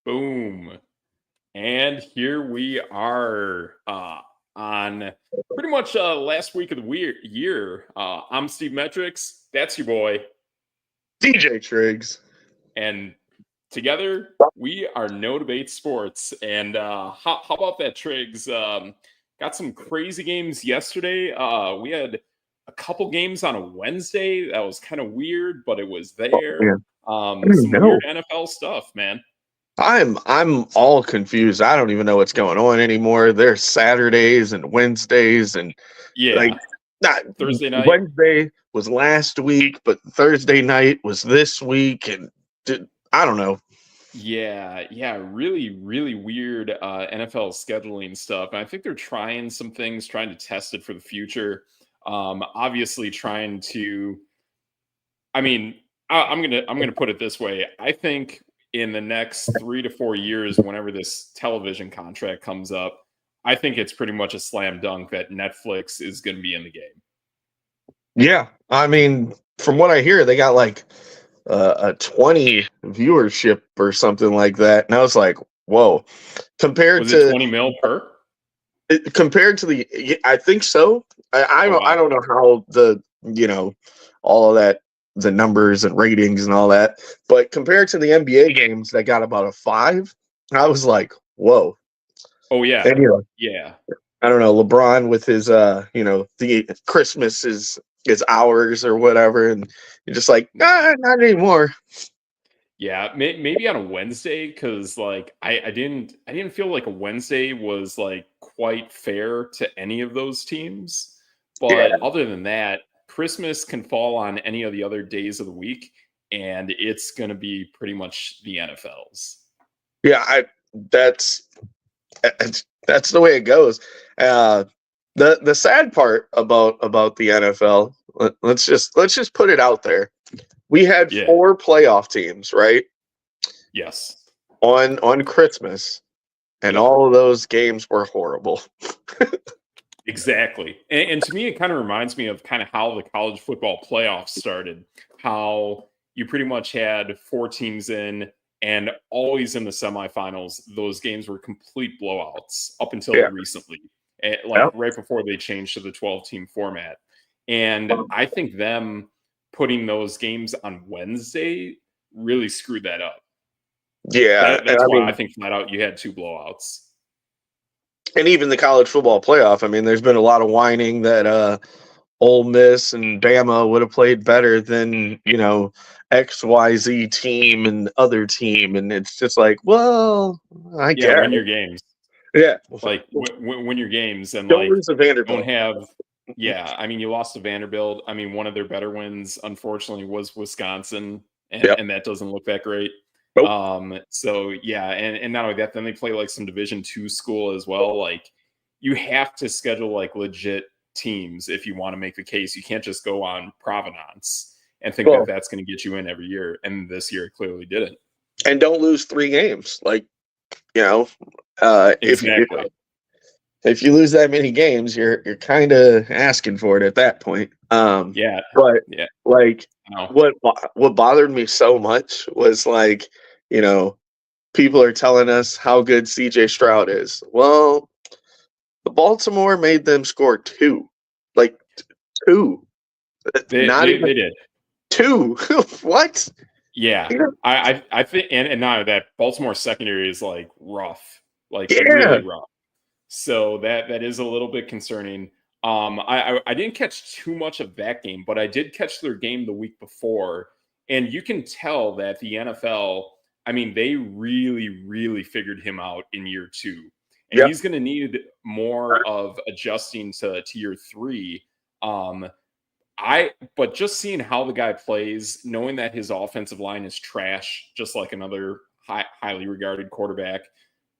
Boom. And here we are on pretty much last week of the year. I'm Steve Metrics. That's your boy. DJ Triggs. And together we are No Debate Sports. And how about that, Triggs? Got some crazy games yesterday. We had a couple games on a Wednesday. That was kind of weird, but it was there. Some weird NFL stuff, man. I'm all confused. I don't even know what's going on anymore. There's Saturdays and Wednesdays and not Thursday night. Wednesday was last week, but Thursday night was this week, and I don't know. Yeah, really, really weird NFL scheduling stuff. And I think they're trying some things, trying to test it for the future. Obviously, trying to. I mean, I'm gonna put it this way. I think in the next 3 to 4 years, whenever this television contract comes up, I think it's pretty much a slam dunk that Netflix is going to be in the game. Yeah, I mean, from what I hear, they got like a 20 viewership or something like that, and I was like, whoa. Was it 20 mil per? Compared to I think so. I don't know how all of that, the numbers and ratings and all that, but compared to the NBA games that got about a 5, I was like, whoa. Oh yeah. And, yeah. I don't know, LeBron with his the Christmas is ours or whatever, and you're just like, not anymore. Yeah, maybe on a Wednesday, because like I didn't feel like a Wednesday was like quite fair to any of those teams. But other than that, Christmas can fall on any of the other days of the week, and it's going to be pretty much the NFL's. Yeah, that's the way it goes. The sad part about the NFL, let's just put it out there. We had 4 playoff teams, right? Yes. On Christmas, and all of those games were horrible. Exactly. And to me, it kind of reminds me of kind of how the college football playoffs started, how you pretty much had 4 teams in, and always in the semifinals, those games were complete blowouts up until recently, right before they changed to the 12-team format. And I think them putting those games on Wednesday really screwed that up. Yeah. That's why I think flat out you had 2 blowouts. And even the college football playoff, I mean, there's been a lot of whining that Ole Miss and Bama would have played better than, XYZ team and other team. And it's just like, well, I guess. Win your games. Yeah. Like, win your games. And don't lose to Vanderbilt. Don't have... Yeah, I mean, you lost to Vanderbilt. I mean, one of their better wins, unfortunately, was Wisconsin, and that doesn't look that great. Nope. So, yeah, and not only that, then they play, like, some Division II school as well. Like, you have to schedule, like, legit teams if you want to make the case. You can't just go on provenance and think that that's going to get you in every year, and this year it clearly didn't. And don't lose 3 games. Like, exactly. If you lose that many games, you're kind of asking for it at that point. What bothered me so much was like, people are telling us how good CJ Stroud is. Well, the Baltimore made them score 2. Like 2. They did 2. What? Yeah. I think and now that Baltimore secondary is like rough. Like really rough. So that is a little bit concerning. I didn't catch too much of that game, but I did catch their game the week before. And you can tell that the NFL, I mean, they really, really figured him out in year 2. And he's going to need more of adjusting to year 3. But just seeing how the guy plays, knowing that his offensive line is trash, just like another highly regarded quarterback.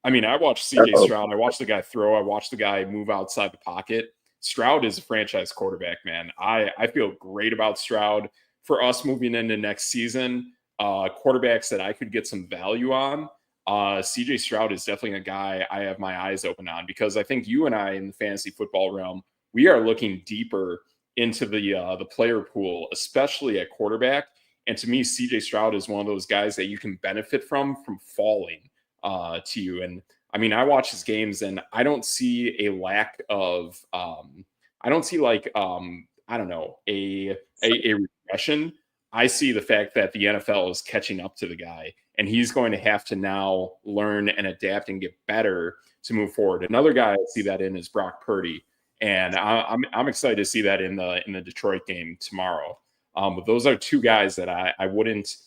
I mean, I watched CJ Stroud. I watched the guy throw. I watched the guy move outside the pocket. Stroud is a franchise quarterback, man. I feel great about Stroud. For us moving into next season, quarterbacks that I could get some value on, CJ Stroud is definitely a guy I have my eyes open on, because I think you and I in the fantasy football realm, we are looking deeper into the player pool, especially at quarterback. And to me, CJ Stroud is one of those guys that you can benefit from falling. to you. And I mean, I watch his games and I don't see a lack of, I don't see like, I don't know, a regression. I see the fact that the NFL is catching up to the guy, and he's going to have to now learn and adapt and get better to move forward. Another guy I see that in is Brock Purdy, and I'm excited to see that in the Detroit game tomorrow. But those are two guys that I wouldn't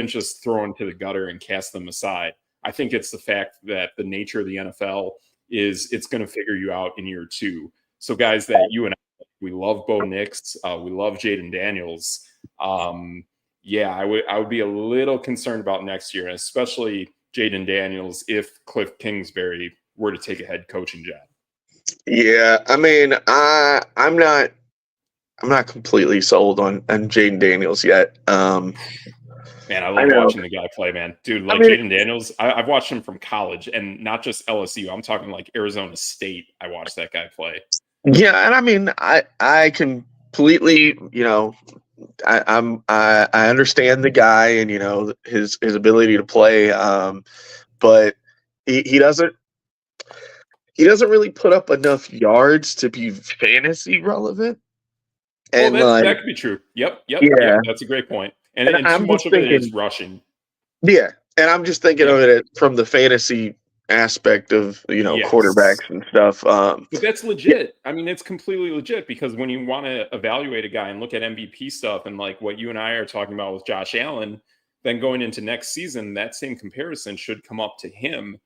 just throw into the gutter and cast them aside. I think it's the fact that the nature of the NFL is it's going to figure you out in year two. So guys that you and I, we love Bo Nix, we love Jaden Daniels. Yeah, I would be a little concerned about next year, especially Jaden Daniels, if Cliff Kingsbury were to take a head coaching job. Yeah, I mean, I'm not completely sold on Jaden Daniels yet. Man, I love watching the guy play, man. Dude, like Jaden Daniels, I've watched him from college, and not just LSU. I'm talking like Arizona State. I watched that guy play. Yeah, and I mean, I completely, I understand the guy and his ability to play, but he doesn't really put up enough yards to be fantasy relevant. And that could be true. Yep, that's a great point. And too much of it is rushing. Yeah, and I'm just thinking of it from the fantasy aspect of quarterbacks and stuff. But that's legit. I mean, it's completely legit, because when you want to evaluate a guy and look at MVP stuff and like what you and I are talking about with Josh Allen, then going into next season, that same comparison should come up to him.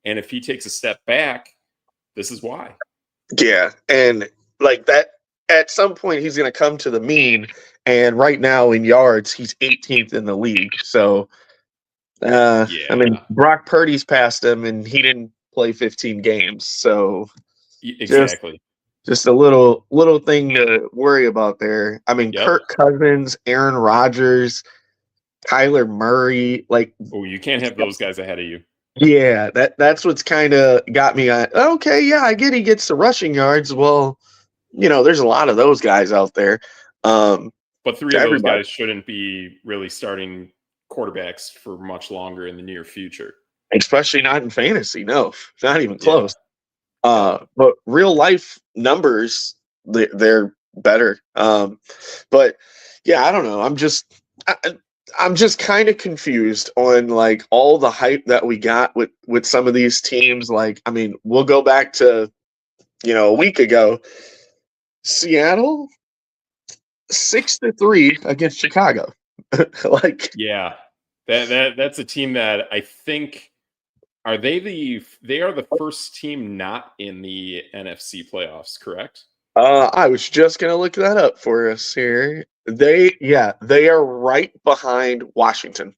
And if he takes a step back, this is why. Yeah, and like that, at some point he's going to come to the mean. And right now in yards, he's 18th in the league. So, I mean, Brock Purdy's passed him, and he didn't play 15 games. So, exactly, just a little thing to worry about there. I mean, Kirk Cousins, Aaron Rodgers, Kyler Murray, like, you can't have those guys ahead of you. Yeah, that's what's kind of got me on. Okay, yeah, I get he gets the rushing yards. Well, there's a lot of those guys out there. But three of those guys shouldn't be really starting quarterbacks for much longer in the near future. Especially not in fantasy. No, not even close. But real life numbers, they're better. But yeah, I don't know. I'm just kind of confused on like all the hype that we got with some of these teams. Like, I mean, we'll go back to, a week ago, Seattle 6-3 against Chicago. Like, yeah, that's a team that I think they are the first team not in the NFC playoffs, correct? I was just gonna look that up for us here. They are right behind Washington.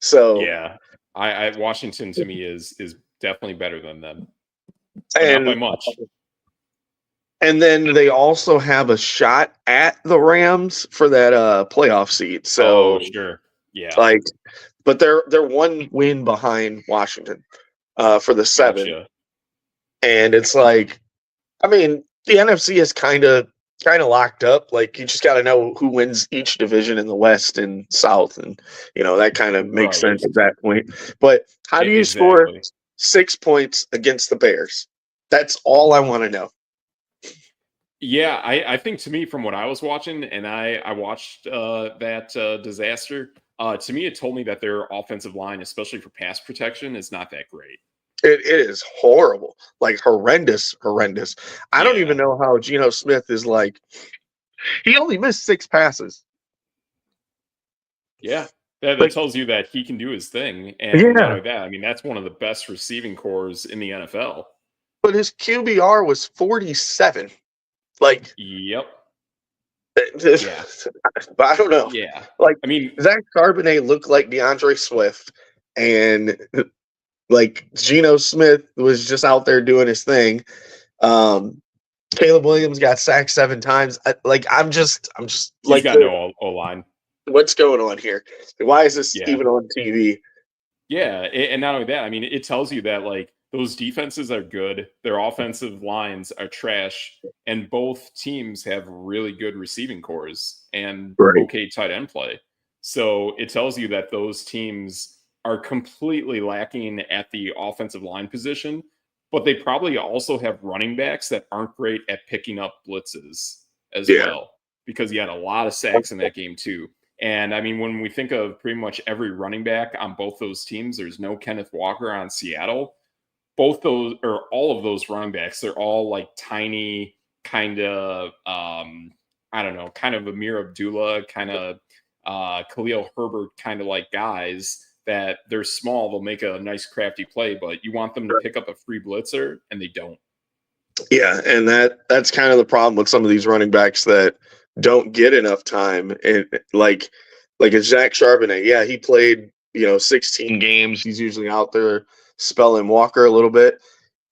So yeah, Washington to me is definitely better than them, and not by much. And then they also have a shot at the Rams for that playoff seed. So sure, yeah. Like, but they're one win behind Washington for the 7. Gotcha. And it's like, I mean, the NFC is kind of locked up. Like, you just got to know who wins each division in the West and South, and that kind of makes sense at that point. But how do you score 6 points against the Bears? That's all I want to know. Yeah, I think, to me, from what I was watching, and I watched that disaster, to me it told me that their offensive line, especially for pass protection, is not that great. It is horrible, like horrendous. I don't even know how Geno Smith is like. He only missed 6 passes. Yeah, that tells you that he can do his thing. And not only that, I mean, that's one of the best receiving cores in the NFL. But his QBR was 47. Like, yep. Yeah. But I don't know. Yeah. Like, I mean, Zach Charbonnet looked like DeAndre Swift, and like Geno Smith was just out there doing his thing. Caleb Williams got sacked 7 times. I'm just he's like, got no O-line. What's going on here? Why is this even on TV? Yeah, and not only that, I mean, it tells you that like those defenses are good, their offensive lines are trash, and both teams have really good receiving cores and okay tight end play. So it tells you that those teams are completely lacking at the offensive line position, but they probably also have running backs that aren't great at picking up blitzes as well, because he had a lot of sacks in that game too. And I mean, when we think of pretty much every running back on both those teams, there's no Kenneth Walker on Seattle. Both those, or all of those running backs, they're all like tiny, kind of, I don't know, kind of Amir Abdullah, kind of Khalil Herbert kind of like guys that they're small. They'll make a nice crafty play, but you want them to pick up a free blitzer and they don't. Yeah, and that's kind of the problem with some of these running backs that don't get enough time. And like a Zach Charbonnet, yeah, he played 16 games. He's usually out there spelling Walker a little bit.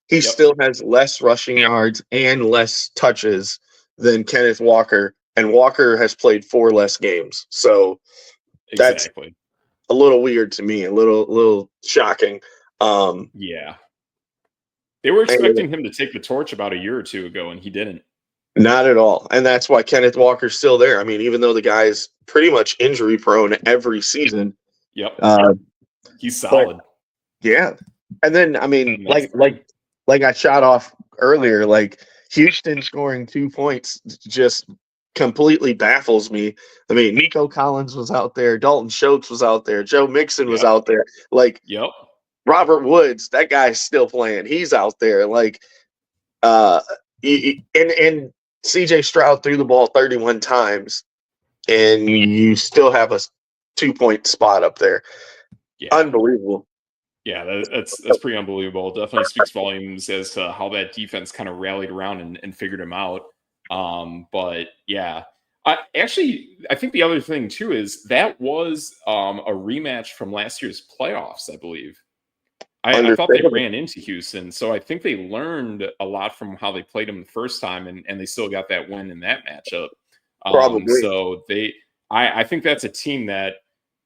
He still has less rushing yards and less touches than Kenneth Walker, and Walker has played 4 less games. So that's a little weird to me, a little shocking. Yeah. They were expecting him to take the torch about a year or two ago, and he didn't. Not at all. And that's why Kenneth Walker's still there. I mean, even though the guy's pretty much injury prone every season. He's solid. Yeah. And then, I mean, like I shot off earlier, like Houston scoring 2 points just completely baffles me. I mean, Nico Collins was out there, Dalton Schultz was out there, Joe Mixon was out there. Like, Robert Woods, that guy's still playing. He's out there. Like, and CJ Stroud threw the ball 31 times, and you still have a 2-point spot up there. Unbelievable. Yeah, that's pretty unbelievable. It definitely speaks volumes as to how that defense kind of rallied around and figured him out. But yeah, I think the other thing too is that was a rematch from last year's playoffs, I believe. I thought they ran into Houston, so I think they learned a lot from how they played them the first time, and they still got that win in that matchup. Probably. So I think that's a team that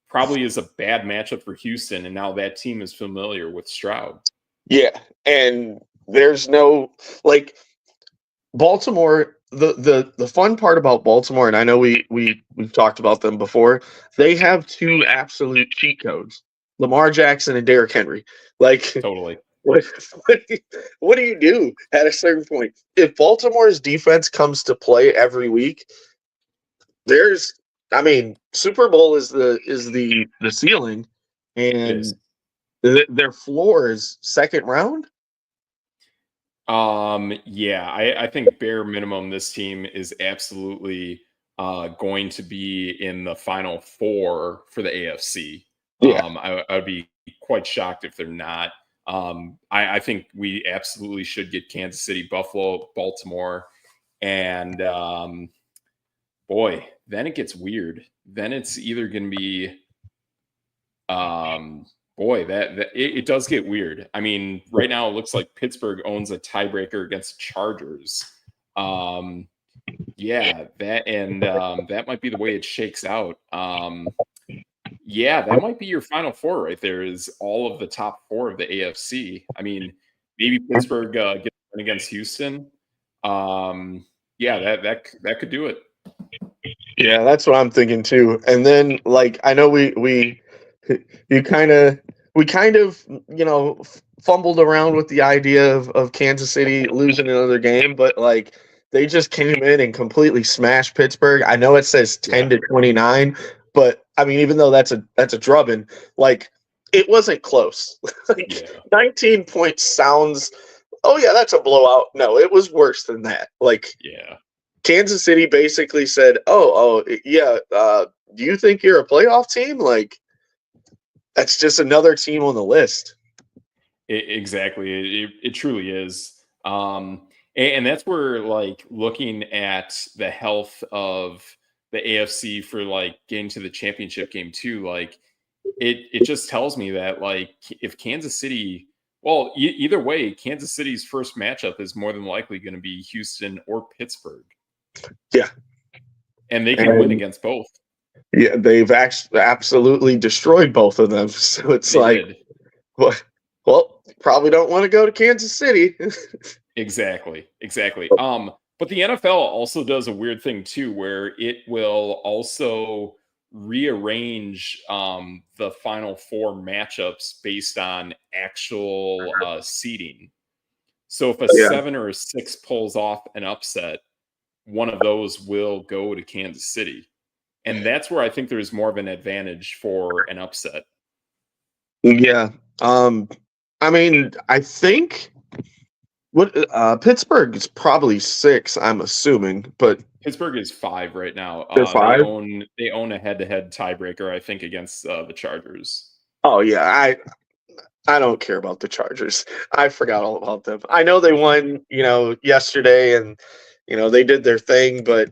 probably is a bad matchup for Houston, and now that team is familiar with Stroud. Yeah, and there's no Baltimore. The fun part about Baltimore, and I know we've talked about them before, they have 2 absolute cheat codes: Lamar Jackson and Derrick Henry. Totally. What do you do at a certain point? If Baltimore's defense comes to play every week, Super Bowl is the ceiling, and their floor is second round. Yeah, I think bare minimum this team is absolutely going to be in the Final Four for the AFC. I would be quite shocked if they're not. I think we absolutely should get Kansas City, Buffalo, Baltimore, and boy, then it gets weird. Then it's either going to be, it does get weird. I mean, right now it looks like Pittsburgh owns a tiebreaker against the Chargers. That might be the way it shakes out. That might be your Final Four right there, is all of the top 4 of the AFC. I mean, maybe Pittsburgh gets against Houston. That could do it. Yeah, that's what I'm thinking too. And then, I know we kind of fumbled around with the idea of Kansas City losing another game, but they just came in and completely smashed Pittsburgh. I know it says 10-29, but I mean, even though that's a drubbing, it wasn't close. 19 points sounds, oh yeah, that's a blowout. No, it was worse than that. Kansas City basically said, do you think you're a playoff team? That's just another team on the list. Exactly. It truly is. And that's where, looking at the health of the AFC for, getting to the championship game too, it just tells me that, if Kansas City, either way, Kansas City's first matchup is more than likely going to be Houston or Pittsburgh. Yeah. And they can win against both. Yeah, they've absolutely destroyed both of them. So it's probably don't want to go to Kansas City. Exactly. But the NFL also does a weird thing too, where it will also rearrange the final four matchups based on actual seeding. So if a 7 or a 6 pulls off an upset, one of those will go to Kansas City. And that's where I think there's more of an advantage for an upset. Yeah. I mean, I think Pittsburgh is probably 6, I'm assuming, but Pittsburgh is 5 right now. They're 5? They own a head-to-head tiebreaker, I think, against the Chargers. Oh yeah, I don't care about the Chargers. I forgot all about them. I know they won, yesterday, and they did their thing, but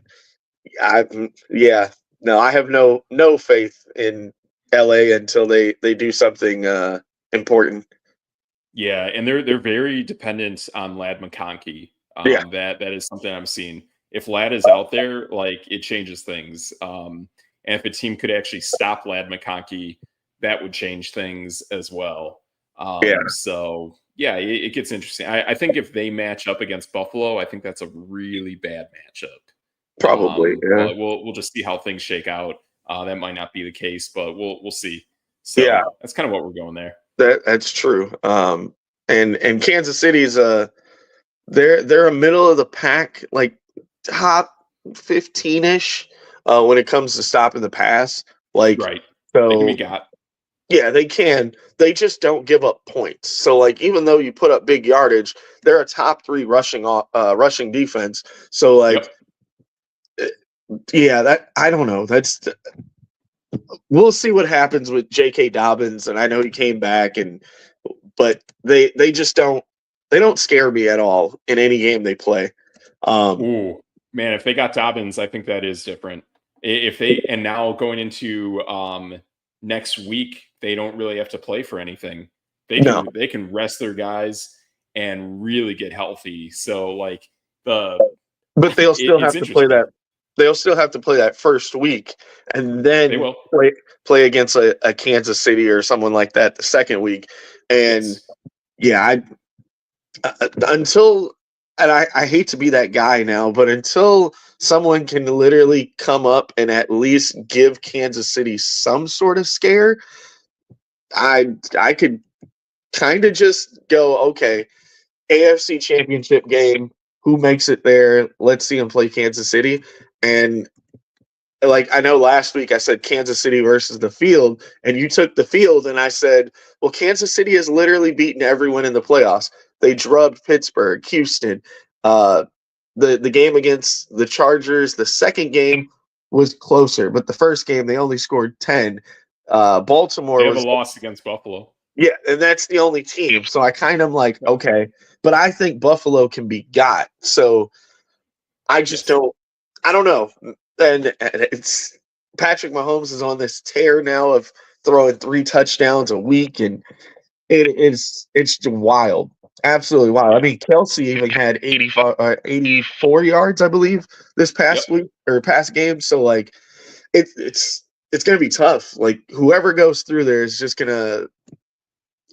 no, I have no faith in LA until they do something important. Yeah, and they're very dependent on Ladd McConkey. That is something I'm seeing. If Ladd is out there, like, it changes things. And if a team could actually stop Ladd McConkey, that would change things as well. So yeah, it gets interesting. I think if they match up against Buffalo, I think that's a really bad matchup. Probably, yeah. But we'll just see how things shake out. That might not be the case, but we'll see. So that's kind of what we're going there. That's true. And Kansas City's they're a middle of the pack, like top 15-ish when it comes to stopping the pass. Like, right. So they can be got. Yeah, they can. They just don't give up points. So, like, even though you put up big yardage, they're a top 3 rushing defense. So, like, that I don't know. We'll see what happens with J.K. Dobbins, and I know he came back, but they just don't scare me at all in any game they play. Ooh, man, if they got Dobbins, I think that is different. And now going into next week, they don't really have to play for anything. They can rest their guys and really get healthy. So, like, but they'll still have to play that. They'll still have to play that first week, and then they will play against a Kansas City or someone like that the second week. And I hate to be that guy now, but until someone can literally come up and at least give Kansas City some sort of scare, I could kind of just go, okay, AFC Championship game, who makes it there? Let's see them play Kansas City. And, like, I know last week I said Kansas City versus the field, and you took the field, and I said, well, Kansas City has literally beaten everyone in the playoffs. They drubbed Pittsburgh, Houston. The game against the Chargers, the second game was closer, but the first game they only scored 10. Baltimore was a loss against Buffalo. Yeah, and that's the only team. So I kind of like, okay, but I think Buffalo can be got. So I just don't know. And it's Patrick Mahomes is on this tear now of throwing 3 touchdowns a week, and it's wild. Absolutely wild. I mean, Kelsey even had 84 yards, I believe, this past week or past game. So, like, it's going to be tough. Like, whoever goes through there is just going to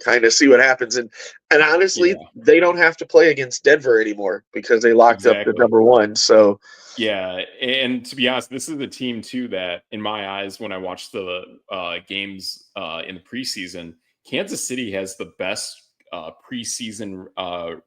kind of see what happens. And honestly, they don't have to play against Denver anymore because they locked up the number 1. So, yeah, and to be honest, this is the team too that, in my eyes, when I watch the games in the preseason, Kansas City has the best preseason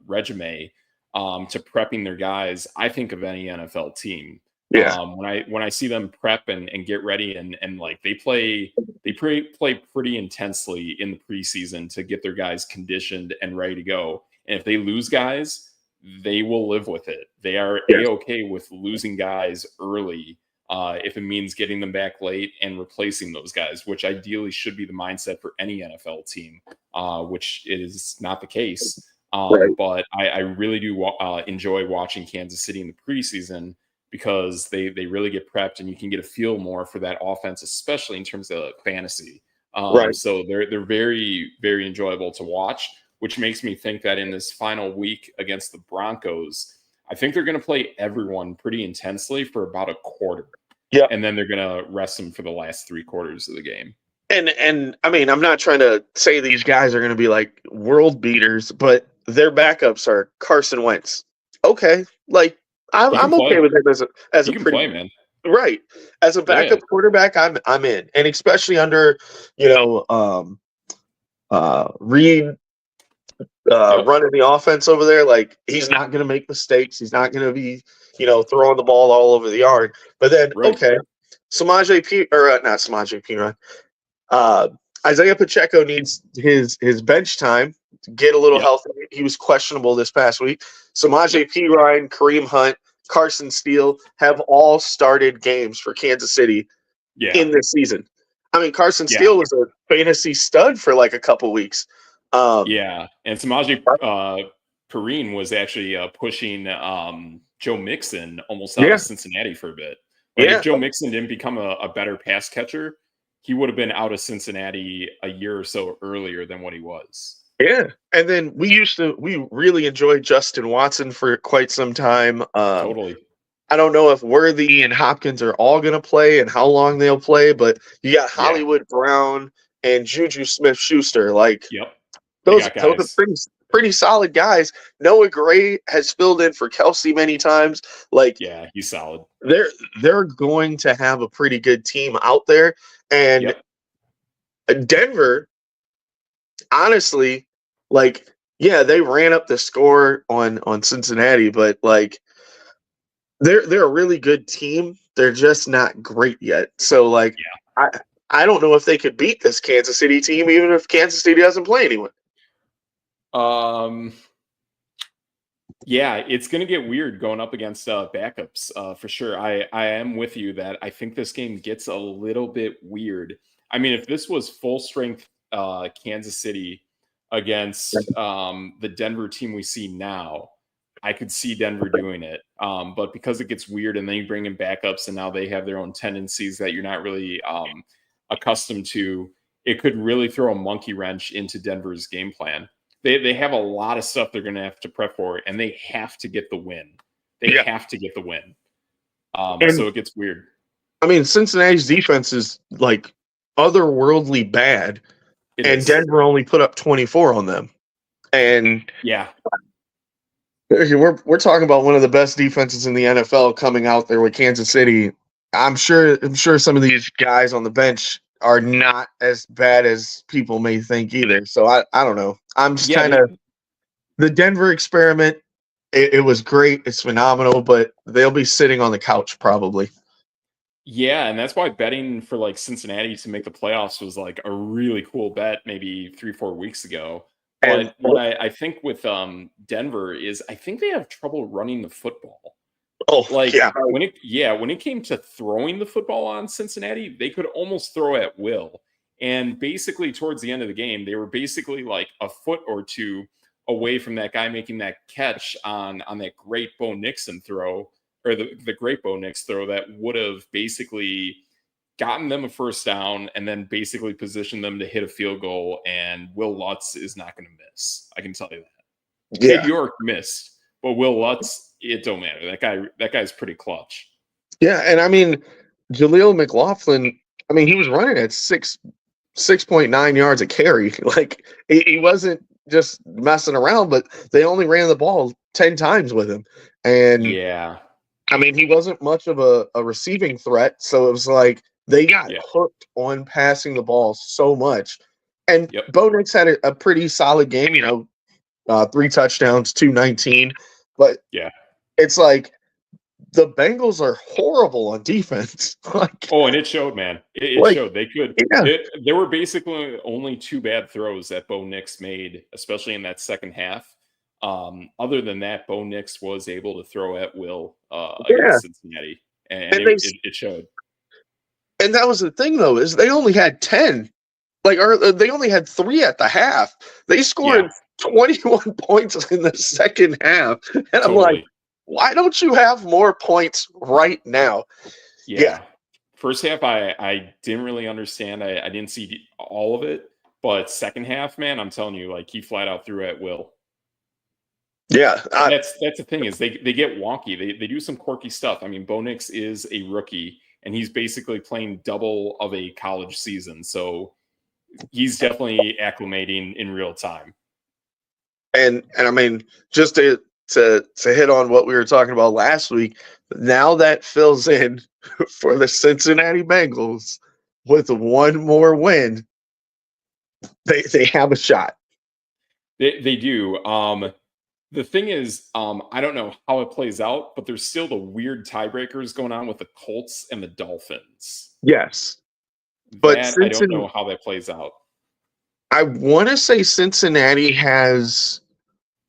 resume to prepping their guys, I think, of any NFL team. Yeah. When I see them prep and get ready and like they play pretty intensely in the preseason to get their guys conditioned and ready to go. And if they lose guys, they will live with it. They are A-okay with losing guys early if it means getting them back late and replacing those guys, which ideally should be the mindset for any NFL team, which is not the case. But I really do enjoy watching Kansas City in the preseason because they really get prepped and you can get a feel more for that offense, especially in terms of fantasy. So they're very, very enjoyable to watch, which makes me think that in this final week against the Broncos, I think they're going to play everyone pretty intensely for about a quarter. Yeah. And then they're going to rest them for the last 3 quarters of the game. And I mean, I'm not trying to say these guys are going to be like world beaters, but their backups are Carson Wentz. Okay. Like, I'm okay with him as a pretty, play, man. Right. As a backup quarterback, I'm in. And especially under, Reed running the offense over there, like he's not going to make mistakes. He's not going to be, throwing the ball all over the yard. But then, okay, not Samaje P. Isaiah Pacheco needs his bench time to get a little healthy. He was questionable this past week. Samaje P. Ryan, Kareem Hunt, Carson Steele have all started games for Kansas City in this season. I mean, Carson Steele was a fantasy stud for like a couple weeks. And Samaje Perine was actually pushing Joe Mixon almost out of Cincinnati for a bit. Like if Joe Mixon didn't become a better pass catcher, he would have been out of Cincinnati a year or so earlier than what he was. Yeah. And then we really enjoyed Justin Watson for quite some time. Totally. I don't know if Worthy and Hopkins are all going to play and how long they'll play, but you got Hollywood Brown and Juju Smith-Schuster. Those are pretty solid guys. Noah Gray has filled in for Kelsey many times. He's solid. They're going to have a pretty good team out there. And Denver, honestly, they ran up the score on Cincinnati, but they're a really good team. They're just not great yet. So I don't know if they could beat this Kansas City team, even if Kansas City doesn't play anyone. It's going to get weird going up against backups for sure. I am with you that I think this game gets a little bit weird. I mean, if this was full strength Kansas City against the Denver team we see now, I could see Denver doing it. But because it gets weird and then you bring in backups and now they have their own tendencies that you're not really accustomed to, it could really throw a monkey wrench into Denver's game plan. They have a lot of stuff they're going to have to prep for, and they have to get the win. They have to get the win. So it gets weird. I mean, Cincinnati's defense is otherworldly bad, Denver only put up 24 on them. And we're talking about one of the best defenses in the NFL coming out there with Kansas City. I'm sure some of these guys on the bench are not as bad as people may think either. So I don't know. I'm just the Denver experiment. It was great. It's phenomenal, but they'll be sitting on the couch probably. Yeah, and that's why betting for Cincinnati to make the playoffs was a really cool bet maybe 3-4 weeks ago. But what I think with Denver is I think they have trouble running the football. When it came to throwing the football on Cincinnati, they could almost throw at will. And basically towards the end of the game, they were basically a foot or two away from that guy making that catch on that great Bo Nixon throw, or the great Bo Nix throw that would have basically gotten them a first down and then basically positioned them to hit a field goal. And Will Lutz is not going to miss. I can tell you that. Kid York missed, but Will Lutz, it don't matter. That guy's pretty clutch. Yeah, and I mean, Jaleel McLaughlin, he was running at 6.9 yards a carry. He wasn't just messing around, but they only ran the ball 10 times with him. And he wasn't much of a receiving threat, so it was they got hooked on passing the ball so much. And Bo Nix had a pretty solid game, 3 touchdowns, 219. But it's the Bengals are horrible on defense. And it showed, man. It showed. They could. Yeah. There were basically only 2 bad throws that Bo Nix made, especially in that second half. Other than that, Bo Nix was able to throw at will against Cincinnati, and it showed. And that was the thing, though, is they only had 10. They only had 3 at the half. They scored 21 points in the second half. And I'm like, why don't you have more points right now? Yeah. First half, I didn't really understand. I didn't see all of it. But second half, man, I'm telling you, he flat out threw at will. Yeah. That's the thing is they get wonky. They do some quirky stuff. I mean, Bo Nix is a rookie, and he's basically playing double of a college season. So he's definitely acclimating in real time. And I mean, just to hit on what we were talking about last week, now that fills in for the Cincinnati Bengals with one more win. They have a shot. They do. The thing is, I don't know how it plays out, but there's still the weird tiebreakers going on with the Colts and the Dolphins. Yes. But That I don't know how that plays out. I want to say Cincinnati has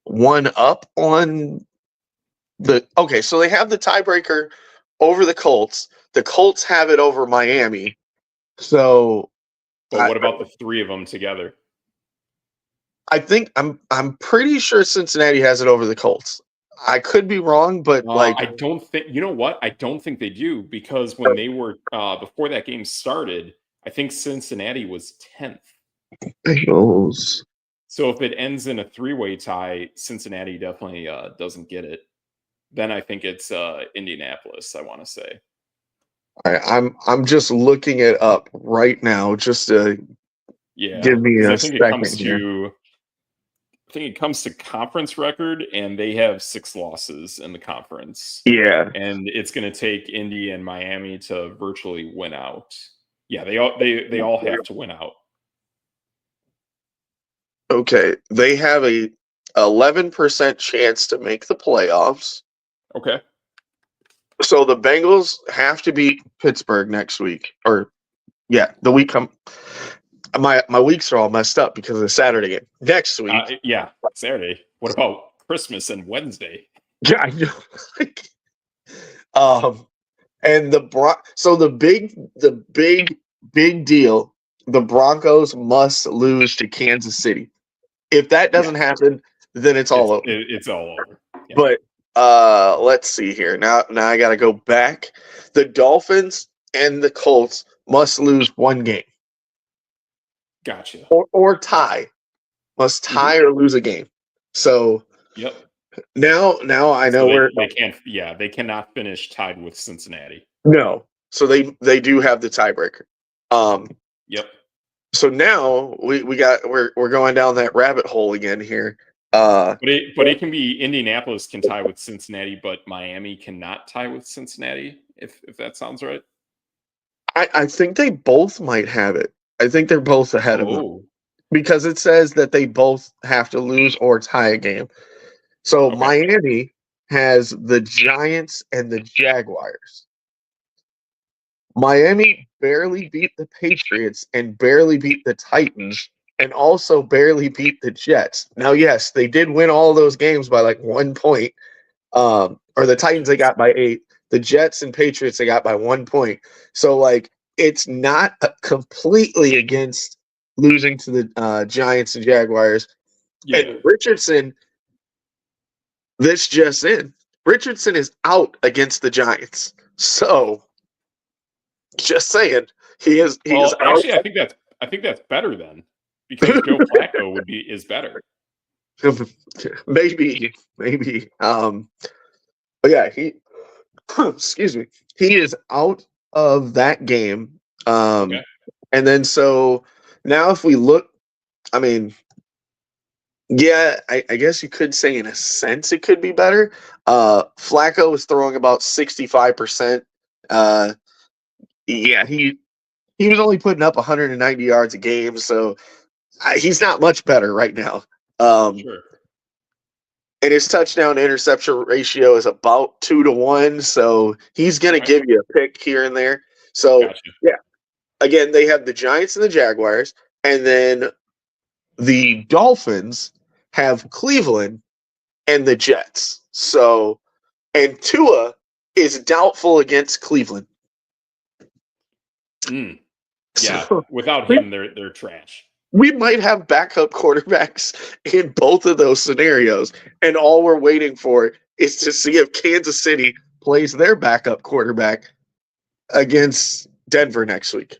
one up on okay, so they have the tiebreaker over the Colts. The Colts have it over Miami. So But what about the three of them together? I think I'm pretty sure Cincinnati has it over the Colts. I could be wrong, but I don't think, you know what? I don't think they do, because when they were before that game started, I think Cincinnati was 10th. Bengals. So if it ends in a three-way tie, Cincinnati definitely doesn't get it. Then I think it's Indianapolis, I want to say. I'm just looking it up right now just to give me a second here. I think it comes to conference record, and they have 6 losses in the conference. Yeah. And it's going to take Indy and Miami to virtually win out. Yeah, they all have to win out. Okay, they have a 11% chance to make the playoffs. Okay. So the Bengals have to beat Pittsburgh next week, or the week my weeks are all messed up because of the Saturday game. Next week. Saturday. What about Christmas and Wednesday? Yeah, I know. And the big deal, the Broncos must lose to Kansas City. If that doesn't happen, then it's all over. It's all over. Yeah. But let's see here. Now I got to go back. The Dolphins and the Colts must lose one game. Gotcha. Or tie. Must tie or lose a game. So yep. Now I know where they can't. Yeah, they cannot finish tied with Cincinnati. No. So they do have the tiebreaker. Yep. So now we're going down that rabbit hole again here. But it can be Indianapolis can tie with Cincinnati, but Miami cannot tie with Cincinnati, if that sounds right. I think they both might have it. I think they're both ahead of them. Because it says that they both have to lose or tie a game. So Miami has the Giants and the Jaguars. Miami barely beat the Patriots and barely beat the Titans and also barely beat the Jets. Now, yes, they did win all those games by like 1 point. Or the Titans they got by 8. The Jets and Patriots they got by 1 point. So like it's not completely against losing to the Giants and Jaguars. Yeah. And Richardson, Richardson is out against the Giants. So just saying, he is out. Actually, I think that's better then, because Joe Flacco is better. Maybe. But yeah, excuse me. He is out of that game. And then so now if we look, I mean, yeah, I guess you could say in a sense it could be better. Flacco was throwing about 65%. Yeah, he was only putting up 190 yards a game, so he's not much better right now. Sure. And his touchdown to interception ratio is about 2-1, so he's going to give you a pick here and there. So, yeah, again, they have the Giants and the Jaguars, and then the Dolphins have Cleveland and the Jets. So, and Tua is doubtful against Cleveland. Yeah, without him, they're trash. We might have backup quarterbacks in both of those scenarios, and all we're waiting for is to see if Kansas City plays their backup quarterback against Denver next week.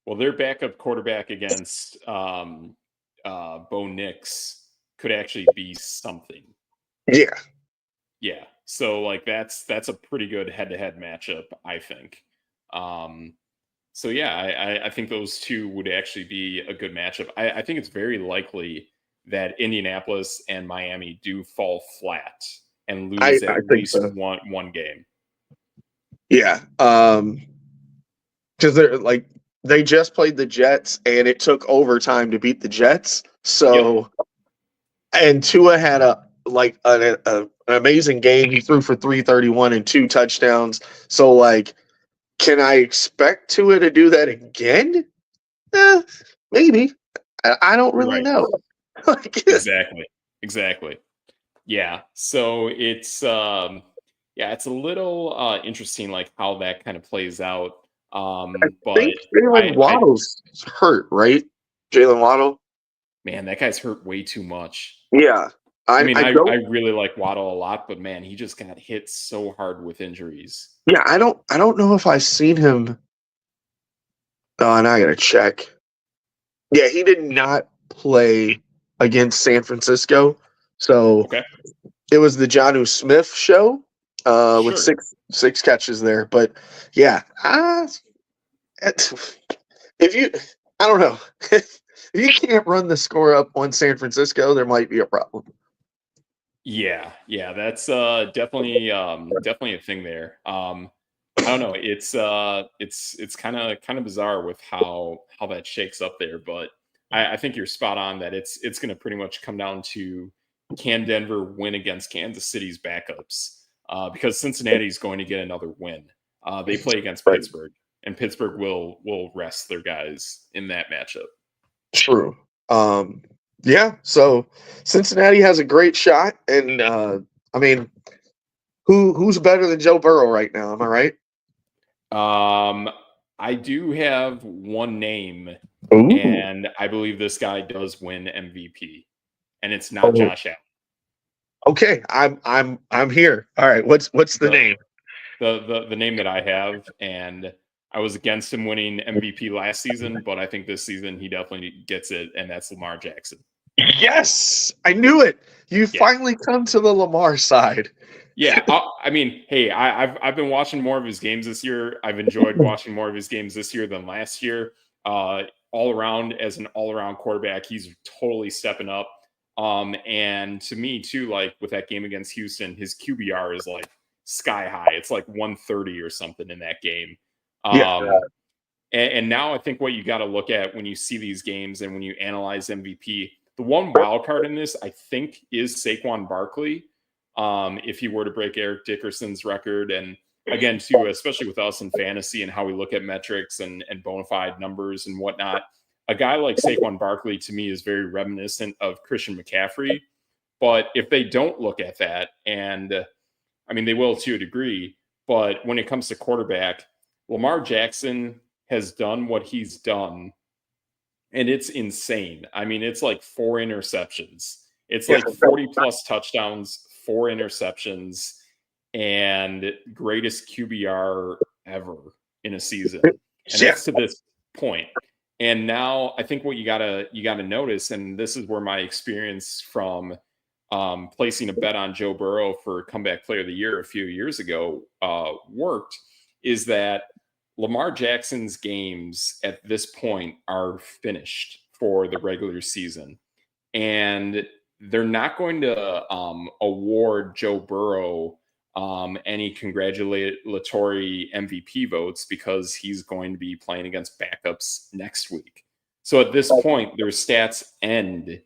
Well, their backup quarterback against Bo Nix could actually be something. Yeah. Yeah. So, like, that's a pretty good head-to-head matchup, I think. So, yeah, I think those two would actually be a good matchup. I think it's very likely that Indianapolis and Miami do fall flat and lose at least one game. Yeah. Because they just played the Jets, and it took overtime to beat the Jets. So, and Tua had an amazing game. He threw for 331 and 2 touchdowns. So, can I expect Tua to do that again? Maybe. I don't really know. Exactly. Yeah. So it's it's a little interesting, like how that kind of plays out. I think Jalen Waddle's hurt, right? Jalen Waddle. Man, that guy's hurt way too much. Yeah. I really like Waddle a lot, but man, he just got hit so hard with injuries. Yeah, I don't know if I've seen him. Oh, and I gotta check. Yeah, he did not play against San Francisco. So it was the Jonnu Smith show with six catches there. But yeah, I don't know. If you can't run the score up on San Francisco, there might be a problem. Yeah, that's definitely a thing there. I don't know. It's kind of bizarre with how that shakes up there, but I think you're spot on that it's going to pretty much come down to, can Denver win against Kansas City's backups? Because Cincinnati's going to get another win. They play against Pittsburgh, and Pittsburgh will rest their guys in that matchup. True. Yeah. So Cincinnati has a great shot, and I mean, who's better than Joe Burrow right now? Am I right? I do have one name, and I believe this guy does win MVP, and it's not Josh Allen. Okay, I'm here. All right, what's the name? The name that I have, and I was against him winning MVP last season, but I think this season he definitely gets it, and that's Lamar Jackson. Yes, I knew it. You finally come to the Lamar side. Yeah, I mean, hey, I've been watching more of his games this year. I've enjoyed watching more of his games this year than last year. All around, as an all-around quarterback, he's totally stepping up. And to me too, like with that game against Houston, his QBR is like sky high. It's like 130 or something in that game. And now I think what you got to look at when you see these games and when you analyze MVP, the one wild card in this, I think, is Saquon Barkley. If he were to break Eric Dickerson's record, and again, too, especially with us in fantasy and how we look at metrics and bona fide numbers and whatnot, a guy like Saquon Barkley to me is very reminiscent of Christian McCaffrey. But if they don't look at that, and I mean, they will to a degree, but when it comes to quarterback, Lamar Jackson has done what he's done, and it's insane. I mean, it's like 4 interceptions. It's like 40 plus touchdowns, 4 interceptions, and greatest QBR ever in a season. And that's to this point. And now I think what you gotta notice, and this is where my experience from placing a bet on Joe Burrow for comeback player of the year a few years ago worked, is that Lamar Jackson's games at this point are finished for the regular season. And they're not going to award Joe Burrow any congratulatory MVP votes because he's going to be playing against backups next week. So at this point, their stats end.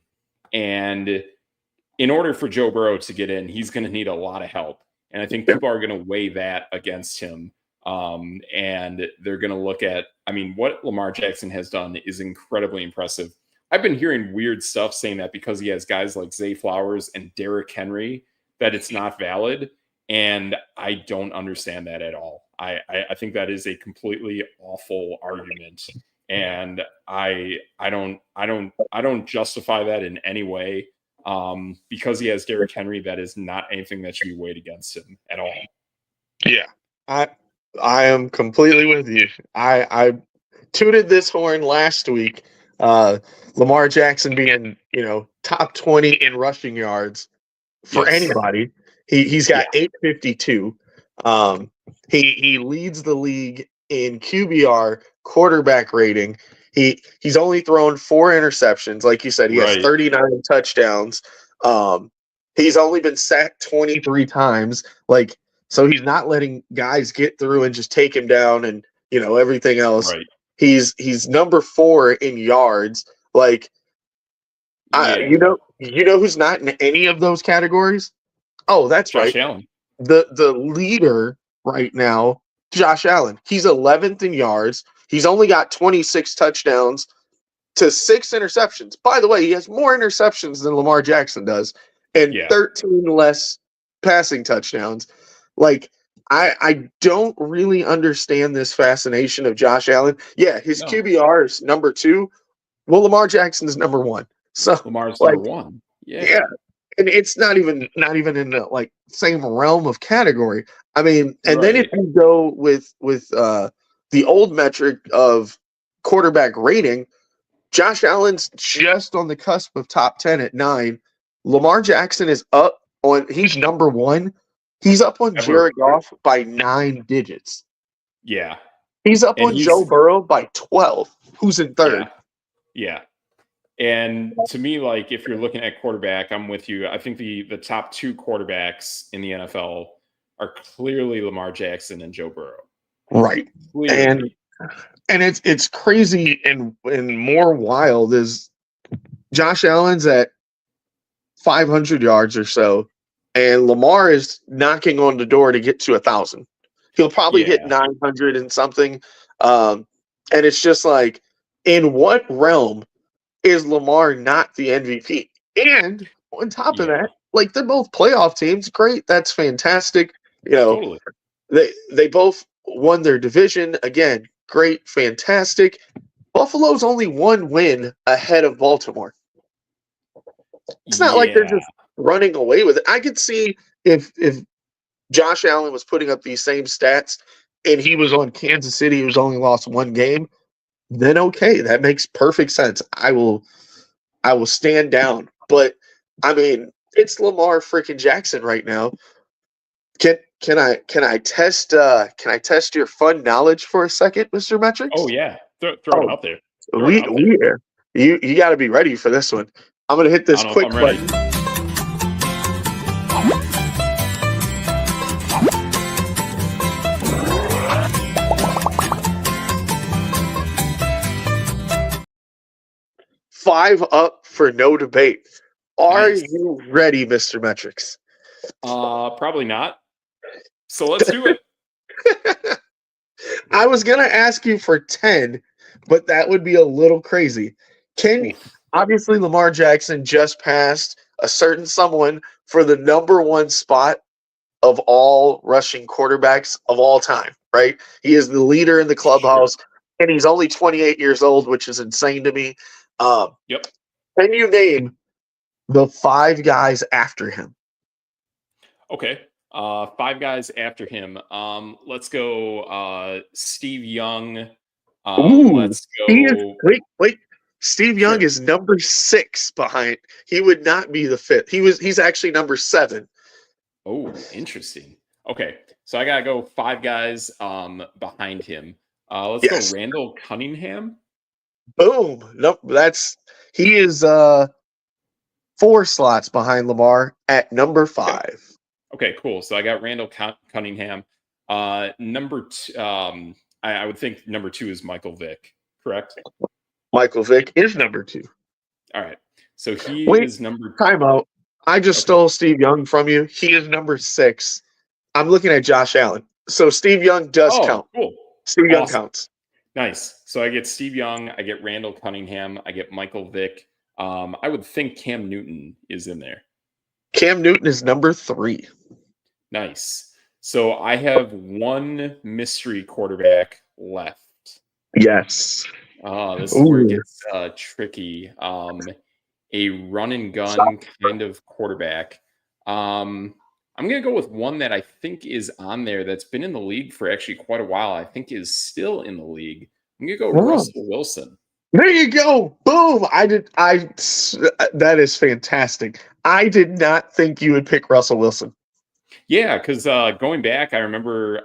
And in order for Joe Burrow to get in, he's going to need a lot of help. And I think people are going to weigh that against him. And they're going to look at, I mean, what Lamar Jackson has done is incredibly impressive. I've been hearing weird stuff saying that because he has guys like Zay Flowers and Derrick Henry, that it's not valid. And I don't understand that at all. I think that is a completely awful argument. And I don't justify that in any way. Because he has Derrick Henry, that is not anything that should be weighed against him at all. Yeah. I am completely with you. I tooted this horn last week. Lamar Jackson being, top 20 in rushing yards for anybody. He's got 852. He leads the league in QBR, quarterback rating. He's only thrown 4 interceptions. Like you said, he has 39 touchdowns. He's only been sacked 23 times. Like, So he's not letting guys get through and just take him down and, everything else. Right. He's number 4 in yards. Like, Yeah. you know who's not in any of those categories? Oh, that's Josh right. Allen. The leader right now, Josh Allen. He's 11th in yards. He's only got 26 touchdowns to 6 interceptions. By the way, he has more interceptions than Lamar Jackson does and 13 less passing touchdowns. Like, I don't really understand this fascination of Josh Allen. Yeah, his QBR is number 2. Well, Lamar Jackson is number 1. So Lamar's number 1. Yeah. And it's not even in the same realm of category. I mean, and then if you go with the old metric of quarterback rating, Josh Allen's just on the cusp of top 10 at 9. Lamar Jackson is he's number 1. He's up on Jared Goff by 9 digits. Yeah. He's up on Joe Burrow by 12, who's in 3rd. Yeah. And to me, if you're looking at quarterback, I'm with you. I think the top 2 quarterbacks in the NFL are clearly Lamar Jackson and Joe Burrow. Right. Clearly. And it's crazy and more wild is Josh Allen's at 500 yards or so, and Lamar is knocking on the door to get to 1,000. He'll probably hit 900 and something. And it's just in what realm is Lamar not the MVP? And on top of that, they're both playoff teams. Great. That's fantastic. Totally. They both won their division. Again, great, fantastic. Buffalo's only 1 win ahead of Baltimore. It's not like they're just running away with it. I could see if Josh Allen was putting up these same stats and he was on Kansas City, who's only lost 1 game, then okay, that makes perfect sense. I will stand down. But I mean, it's Lamar freaking Jackson right now. Can I test your fun knowledge for a second, Mr. Metrics? Oh yeah, throw it out there. You got to be ready for this one. I'm gonna hit this quick button. Five up for no debate. Are you ready, Mr. Metrics? Probably not. So let's do it. I was going to ask you for 10, but that would be a little crazy. Obviously, Lamar Jackson just passed a certain someone for the number 1 spot of all rushing quarterbacks of all time, right? He is the leader in the clubhouse, and he's only 28 years old, which is insane to me. Can you name the 5 guys after him? Okay. 5 guys after him. Let's go Steve Young. Let's go. Wait. Steve Young is number 6 behind. He would not be the 5th. He's actually number 7. Oh, interesting. Okay. So I gotta go 5 guys behind him. Let's go Randall Cunningham. Boom. Nope, he is 4 slots behind Lamar at number 5. Okay, cool. So I got Randall Cunningham. Number 2, I would think number 2 is Michael Vick, correct? Michael Vick is number 2. All right. So he is number 2. Time out. I just stole Steve Young from you. He is number 6. I'm looking at Josh Allen. So Steve Young does count. Cool. Steve Young counts. Nice. So I get Steve Young, I get Randall Cunningham, I get Michael Vick. I would think Cam Newton is in there. Cam Newton is number 3. Nice. So I have 1 mystery quarterback left. Yes. This is where it gets tricky. A run and gun kind of quarterback. I'm going to go with one that I think is on there that's been in the league for actually quite a while. I think is still in the league. I'm going to go Russell Wilson. There you go. Boom. That is fantastic. I did not think you would pick Russell Wilson. Yeah, because going back, I remember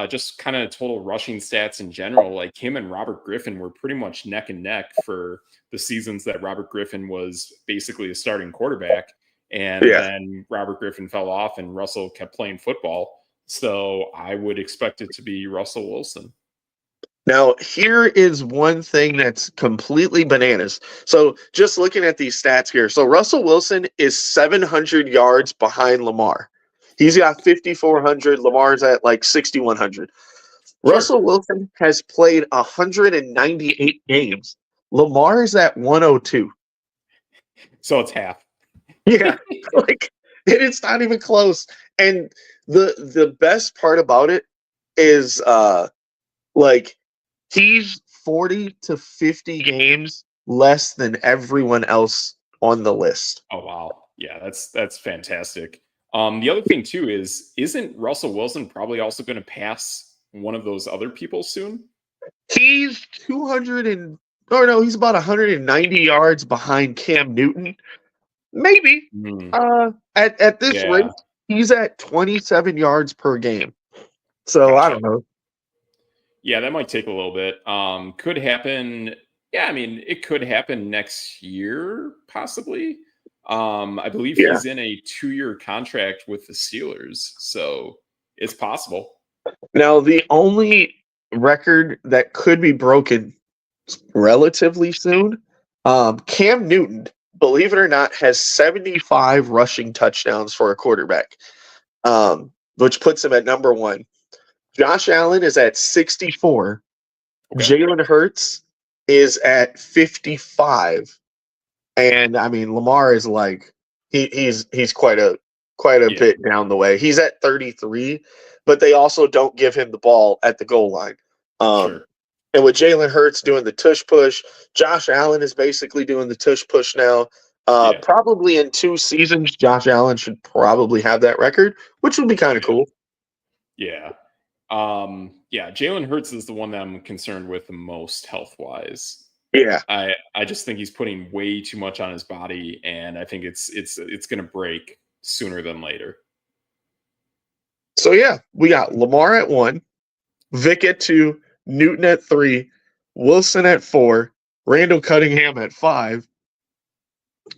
just kind of total rushing stats in general. Like him and Robert Griffin were pretty much neck and neck for the seasons that Robert Griffin was basically a starting quarterback. And then Robert Griffin fell off and Russell kept playing football. So I would expect it to be Russell Wilson. Now, here is one thing that's completely bananas. So just looking at these stats here. So Russell Wilson is 700 yards behind Lamar. He's got 5,400. Lamar's at like 6,100. Sure. Russell Wilson has played 198 games. Lamar's at 102. So it's half. Yeah, like it's not even close. And the best part about it is like he's 40 to 50 games less than everyone else on the list. Oh wow. Yeah, that's fantastic. The other thing too is, isn't Russell Wilson probably also going to pass one of those other people soon? He's he's about 190 yards behind Cam Newton. Maybe. At this rate, he's at 27 yards per game. So gotcha. I don't know. Yeah, that might take a little bit. Could happen. Yeah, I mean, it could happen next year, possibly. I believe he's in a 2-year contract with the Steelers, so it's possible. Now, the only record that could be broken relatively soon, Cam Newton, believe it or not, has 75 rushing touchdowns for a quarterback, which puts him at number 1. Josh Allen is at 64. Okay. Jalen Hurts is at 55. And I mean, Lamar is like he's quite a bit down the way. He's at 33, but they also don't give him the ball at the goal line. Sure. And with Jalen Hurts doing the tush push, Josh Allen is basically doing the tush push now. Probably in 2 seasons, Josh Allen should probably have that record, which would be kind of cool. Yeah. Jalen Hurts is the one that I'm concerned with the most health-wise. Yeah. I just think he's putting way too much on his body, and I think it's going to break sooner than later. So, yeah, we got Lamar at 1, Vic at 2, Newton at 3, Wilson at 4, Randall Cunningham at 5.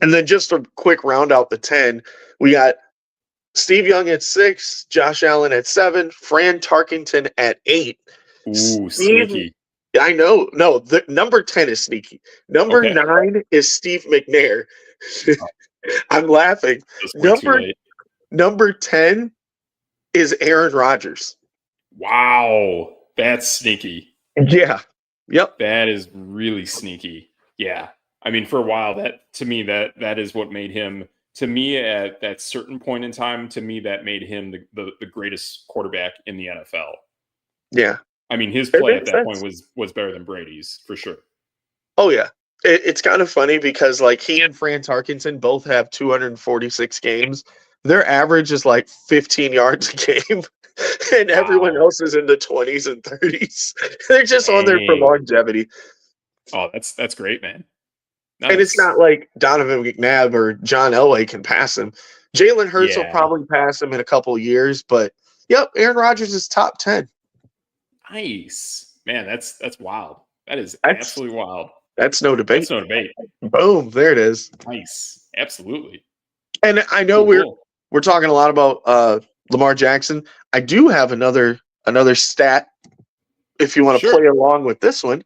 And then just a quick round out the 10, we got Steve Young at 6, Josh Allen at 7, Fran Tarkenton at 8. Ooh, sneaky. I know. No, the number 10 is sneaky. Number 9 is Steve McNair. I'm laughing. Number 10 is Aaron Rodgers. Wow. That's sneaky. Yeah. Yep. That is really sneaky. Yeah. I mean, for a while, that to me, that is what made him, to me, at that certain point in time, to me, that made him the greatest quarterback in the NFL. Yeah. I mean, his play at that point was better than Brady's, for sure. Oh, yeah. It's kind of funny because, like, he and Fran Tarkenton both have 246 games. Their average is, like, 15 yards a game, and everyone else is in the 20s and 30s. They're just on there for longevity. Oh, that's great, man. Nice. And it's not like Donovan McNabb or John Elway can pass him. Jalen Hurts will probably pass him in a couple of years, but, yep, Aaron Rodgers is top 10. Nice. Man, that's wild. That's absolutely wild. That's no debate. That's no debate. Boom, there it is. Nice. Absolutely. And I know we're talking a lot about Lamar Jackson. I do have another stat if you want to play along with this one.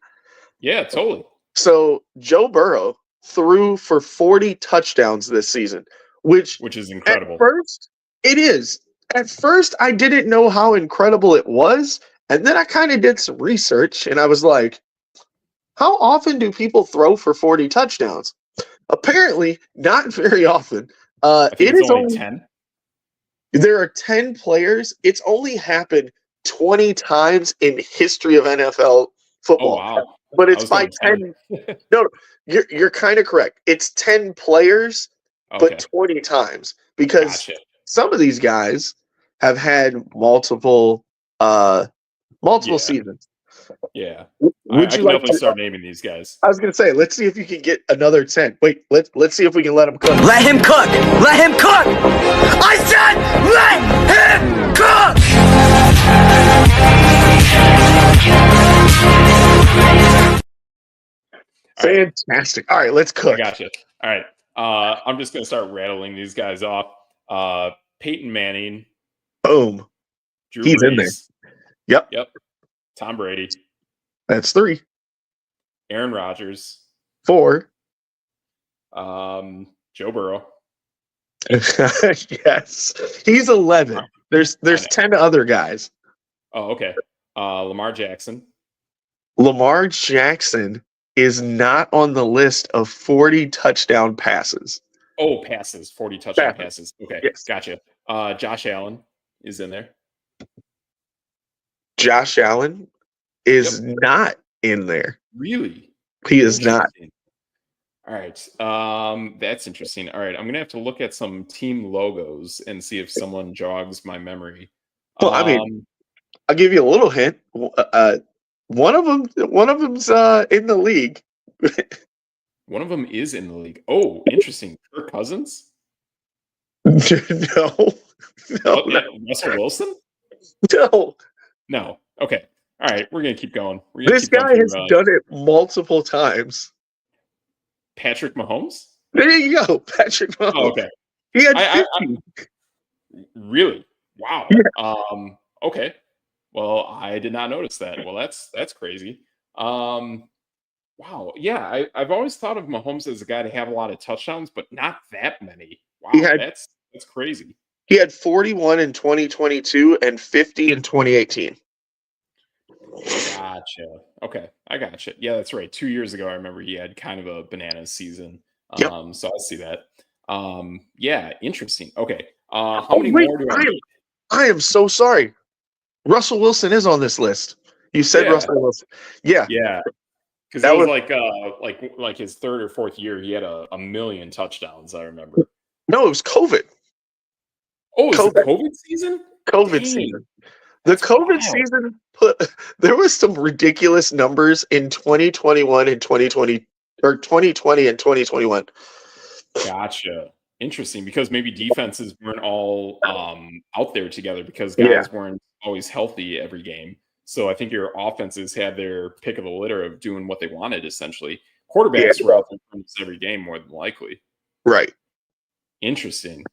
Yeah, totally. So Joe Burrow threw for 40 touchdowns this season, which is incredible. At first, I didn't know how incredible it was. And then I kind of did some research, and I was like, how often do people throw for 40 touchdowns? Apparently, not very often. It is only 10. There are 10 players. It's only happened 20 times in history of NFL football. Oh, wow. But it's by 10. No, you're kind of correct. It's 10 players, but 20 times. Because some of these guys have had multiple seasons. Yeah. Would I you can like definitely to start naming these guys? I was going to say, let's see if you can get another 10. Wait, let's see if we can let him cook. Let him cook! Let him cook! I said let him cook! Fantastic. All right, let's cook. I got you. All right. I'm just gonna start rattling these guys off. Peyton Manning, Boom. Drew He's in there. Brees. Yep. Tom Brady, That's 3. Aaron Rodgers, 4. Joe Burrow. Yes. He's 11. There's 10 other guys. Oh, okay. Lamar Jackson. Lamar Jackson is not on the list of 40 touchdown passes. Oh, passes. 40 touchdown passes. Okay, yes. Gotcha. Josh Allen is in there. Josh Allen is not in there. Really? He is not. All right. That's interesting. All right. I'm going to have to look at some team logos and see if someone jogs my memory. Well, I mean, I'll give you a little hint. One of them's in the league. One of them is in the league. Oh, interesting. Kirk Cousins? No. Russell Wilson? No. No. Okay. All right. We're going to keep going. This guy has done it multiple times. Patrick Mahomes? There you go. Patrick Mahomes. Oh, okay. He had 50. Really? Wow. Yeah. Okay. Well, I did not notice that. Well, that's crazy. Wow. Yeah, I've always thought of Mahomes as a guy to have a lot of touchdowns, but not that many. Wow, that's crazy. He had 41 in 2022 and 50 in 2018. Gotcha. Okay, I gotcha. Yeah, that's right. 2 years ago, I remember he had kind of a banana season. Yep. So I see that. Yeah, interesting. Okay. How many more do I need? I am so sorry. Russell Wilson is on this list. You said Russell Wilson. Yeah. Yeah. Because that was like his third or fourth year, he had a million touchdowns, I remember. No, it was COVID. Oh, it was the COVID season? COVID season. The COVID season there was some ridiculous numbers in 2021 and 2020 or 2020 and 2021. Gotcha. Interesting, because maybe defenses weren't all out there together because guys weren't always healthy every game. So I think your offenses had their pick of the litter of doing what they wanted, essentially. Quarterbacks were out there almost every game, more than likely. Right. Interesting.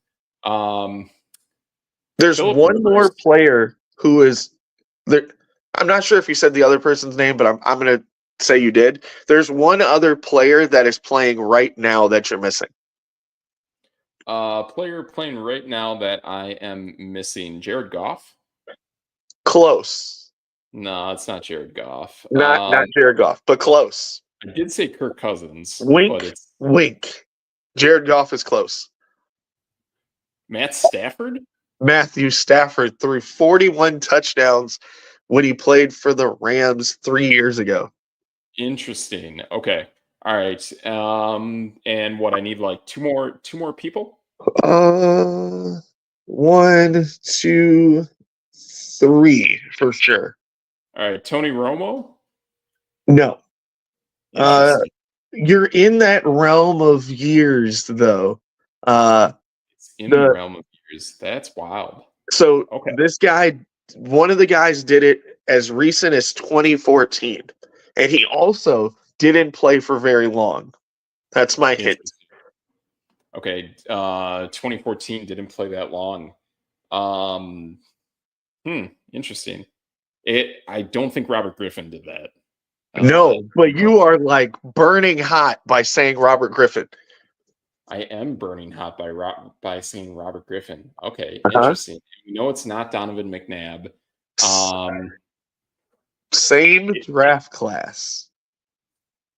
There's Phillip one Rivers. more player who is there. I'm not sure if you said the other person's name, but I'm going to say you did. There's one other player that is playing right now that you're missing. Player playing right now that I am missing. Jared Goff? Close. No, it's not Jared Goff. Not Jared Goff, but close. I did say Kirk Cousins. Wink, but wink. Jared Goff is close. Matt Stafford? Matthew Stafford threw 41 touchdowns when he played for the Rams 3 years ago. Interesting. Okay. All right. And what, I need like two more people? 1, 2, 3 for sure. All right. Tony Romo? No. Interesting. You're in that realm of years, though. It's in the realm of years. That's wild. So this guy, one of the guys did it as recent as 2014. And he also didn't play for very long. That's my hint. Okay. 2014 didn't play that long. Interesting. I don't think Robert Griffin did that. No, but you are like burning hot by saying Robert Griffin. I am burning hot by saying Robert Griffin. Okay, interesting. You know, it's not Donovan McNabb. Same draft class.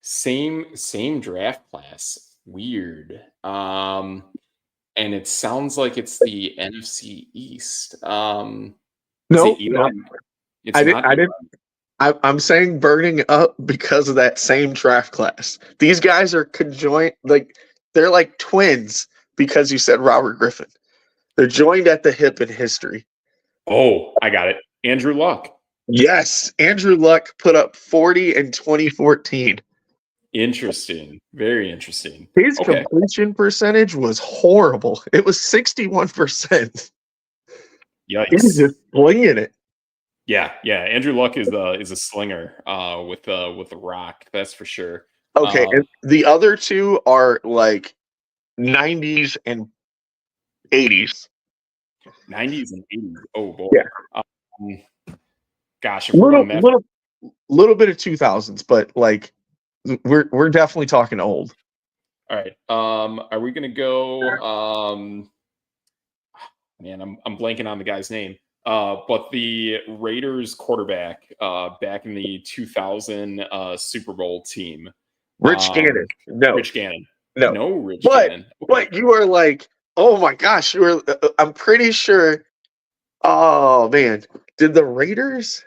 Same draft class. Weird. And it sounds like it's the NFC East. No, I'm saying burning up because of that same draft class. These guys are conjoined, like they're like twins because you said Robert Griffin. They're joined at the hip in history. Oh, I got it. Andrew Luck. Yes, Andrew Luck put up 40 in 2014. Interesting. Very interesting. His completion percentage was horrible. It was 61%. Yikes. He was just slinging it. Yeah. Andrew Luck is a slinger with the rock. That's for sure. Okay, and the other two are like 90s and 80s. 90s and 80s. Oh boy. Yeah. Gosh, if we're going that little bit of 2000s, but like we're definitely talking old. all right. Are we gonna go man, I'm blanking on the guy's name. But the Raiders quarterback back in the 2000 Super Bowl team. Rich Gannon. No. Rich Gannon. No. No Rich Gannon. Okay. But you are like, oh my gosh, you were I'm pretty sure. Oh man. Did the Raiders?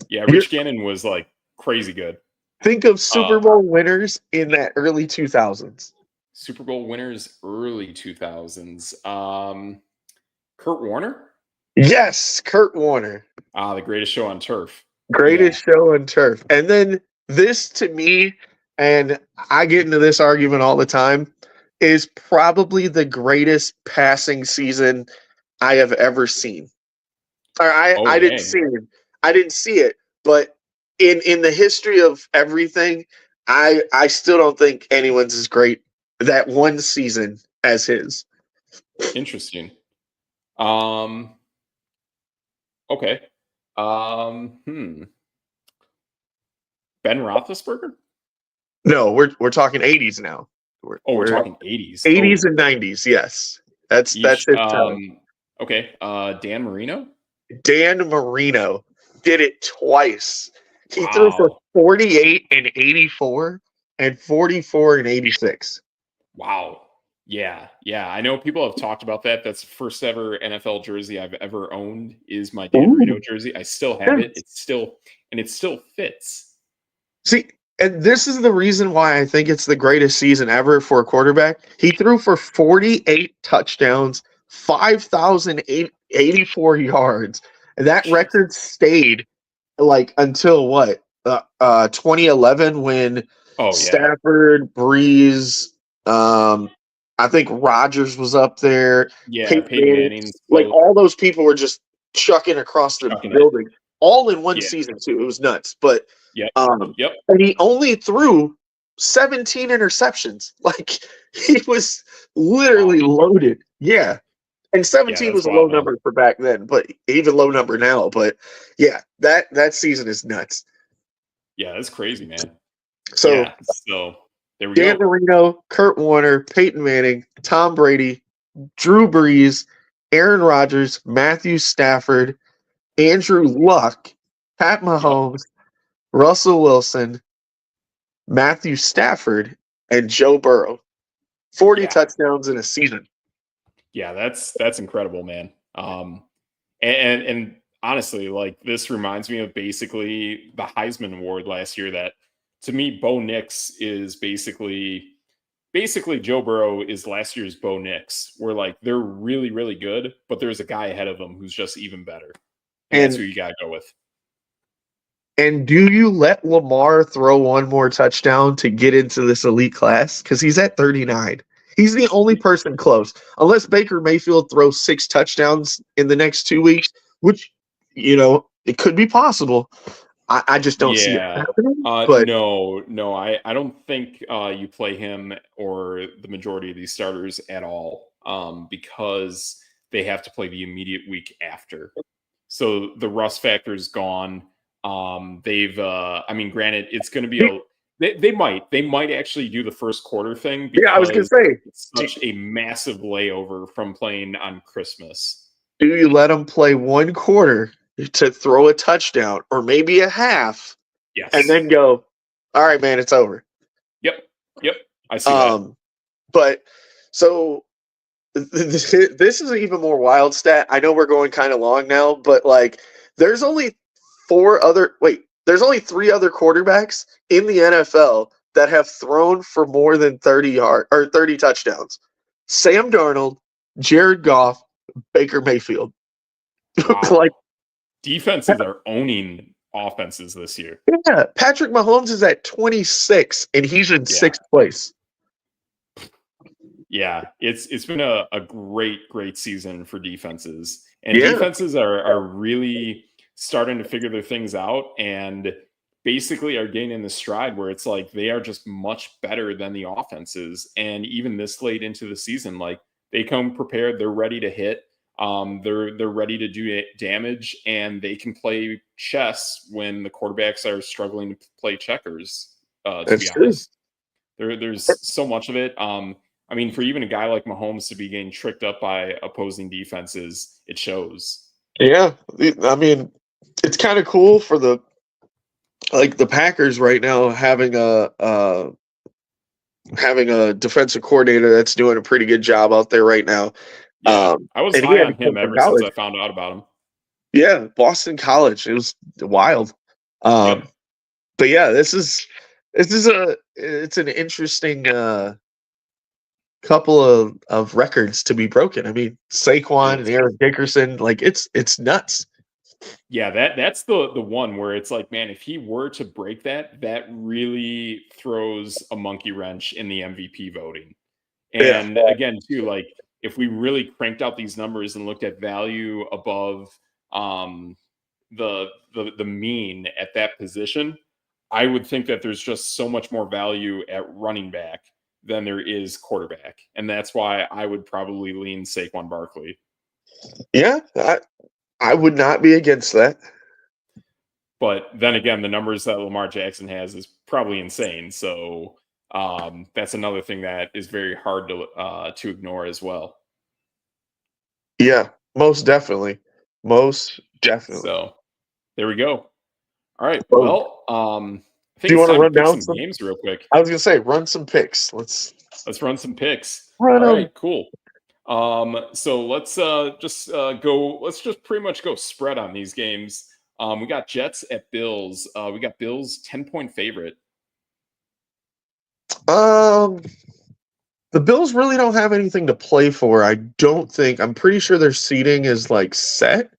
Yeah, Rich Gannon was like crazy good. Think of Super Bowl winners in that early 2000s. Super Bowl winners early 2000s. Kurt Warner? Yes, Kurt Warner. The greatest show on turf. Greatest show on turf. And then this to me, and I get into this argument all the time, is probably the greatest passing season I have ever seen. I didn't see it. I didn't see it, but in the history of everything, I still don't think anyone's as great that one season as his. Interesting. Okay. Ben Roethlisberger? No, we're talking 80s now. We're talking 80s. 80s and 90s, yes. That's it. Okay. Dan Marino? Dan Marino did it twice. He threw for 48 and 84 and 44 and 86. Wow. Yeah. I know people have talked about that. That's the first ever NFL jersey I've ever owned is my Dan Marino jersey. I still have it. It still fits. See, and this is the reason why I think it's the greatest season ever for a quarterback. He threw for 48 touchdowns, 5,084 yards. And that record stayed like until what? 2011 when Stafford, Breeze, I think Rodgers was up there. Yeah, Peyton Manning. Like all those people were just chucking across the building, all in one season too. It was nuts. But and he only threw 17 interceptions. Like he was literally loaded. Yeah. And 17 was a low number for back then, but even low number now. But yeah, that season is nuts. Yeah, that's crazy, man. So there we Dan go. Marino, Kurt Warner, Peyton Manning, Tom Brady, Drew Brees, Aaron Rodgers, Matthew Stafford, Andrew Luck, Pat Mahomes, Russell Wilson, Matthew Stafford, and Joe Burrow. 40 touchdowns in a season. Yeah, that's incredible, man. And honestly, like this reminds me of basically the Heisman Award last year. That to me, Bo Nix is basically Joe Burrow is last year's Bo Nix. Where like they're really, really good, but there's a guy ahead of them who's just even better. And that's who you gotta go with. And do you let Lamar throw one more touchdown to get into this elite class? Because he's at 39. He's the only person close. Unless Baker Mayfield throws 6 touchdowns in the next 2 weeks, which, it could be possible. I just don't see it happening. No, I don't think you play him or the majority of these starters at all because they have to play the immediate week after. So the rust factor is gone. Granted, it's going to be They might actually do the first quarter thing. Yeah, I was going to say. It's such a massive layover from playing on Christmas. Do you let them play one quarter to throw a touchdown or maybe a half? Yes. And then go, all right, man, it's over. Yep. I see that. But so this is an even more wild stat. I know we're going kind of long now, but like there's only 3 other quarterbacks in the NFL that have thrown for more than 30 touchdowns. Sam Darnold, Jared Goff, Baker Mayfield. Wow. Like defenses are owning offenses this year. Yeah, Patrick Mahomes is at 26 and he's in 6th place. Yeah, it's been a great season for defenses. And defenses are really starting to figure their things out. And basically are gaining the stride where it's like they are just much better than the offenses. And even this late into the season, like they come prepared, they're ready to hit. They're ready to do damage, and they can play chess when the quarterbacks are struggling to play checkers. To be honest, there's so much of it. I mean, for even a guy like Mahomes to be getting tricked up by opposing defenses, it shows. Yeah, I mean, it's kind of cool for the Packers right now having a defensive coordinator that's doing a pretty good job out there right now. Yeah, I was high on him ever since I found out about him. Yeah, Boston College. It was wild. But yeah, it's an interesting couple of records to be broken. I mean, Saquon and Eric Dickerson, like it's nuts. Yeah, that's the one where it's like, man, if he were to break that really throws a monkey wrench in the MVP voting. And again, too, like if we really cranked out these numbers and looked at value above the mean at that position, I would think that there's just so much more value at running back than there is quarterback. And that's why I would probably lean Saquon Barkley. Yeah, I would not be against that. But then again, the numbers that Lamar Jackson has is probably insane. So that's another thing that is very hard to ignore as well. Yeah, most definitely. So there we go. All right. Well, I think do you want to run down some games real quick? I was gonna say run some picks. Let's run some picks. All right, cool. So let's go. Let's just pretty much go spread on these games. We got Jets at Bills. We got Bills 10-point favorite. The Bills really don't have anything to play for. I don't think. I'm pretty sure their seating is like set.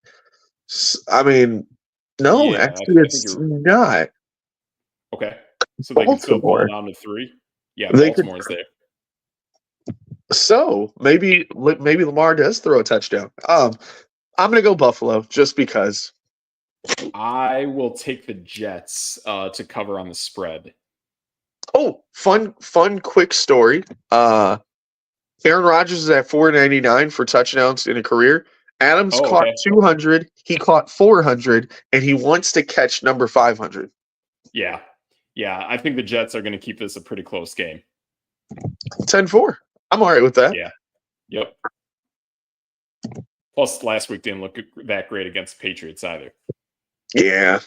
I mean, no, actually, it's not. Okay, so they can still fall down to 3. Yeah, Baltimore's there. So maybe Lamar does throw a touchdown. I'm gonna go Buffalo just because. I will take the Jets to cover on the spread. Oh, fun, quick story. Aaron Rodgers is at 499 for touchdowns in a career. Adams caught 200. He caught 400, and he wants to catch number 500. Yeah. I think the Jets are going to keep this a pretty close game. 10-4. I'm all right with that. Yeah. Yep. Plus, last week didn't look that great against the Patriots either. Yeah.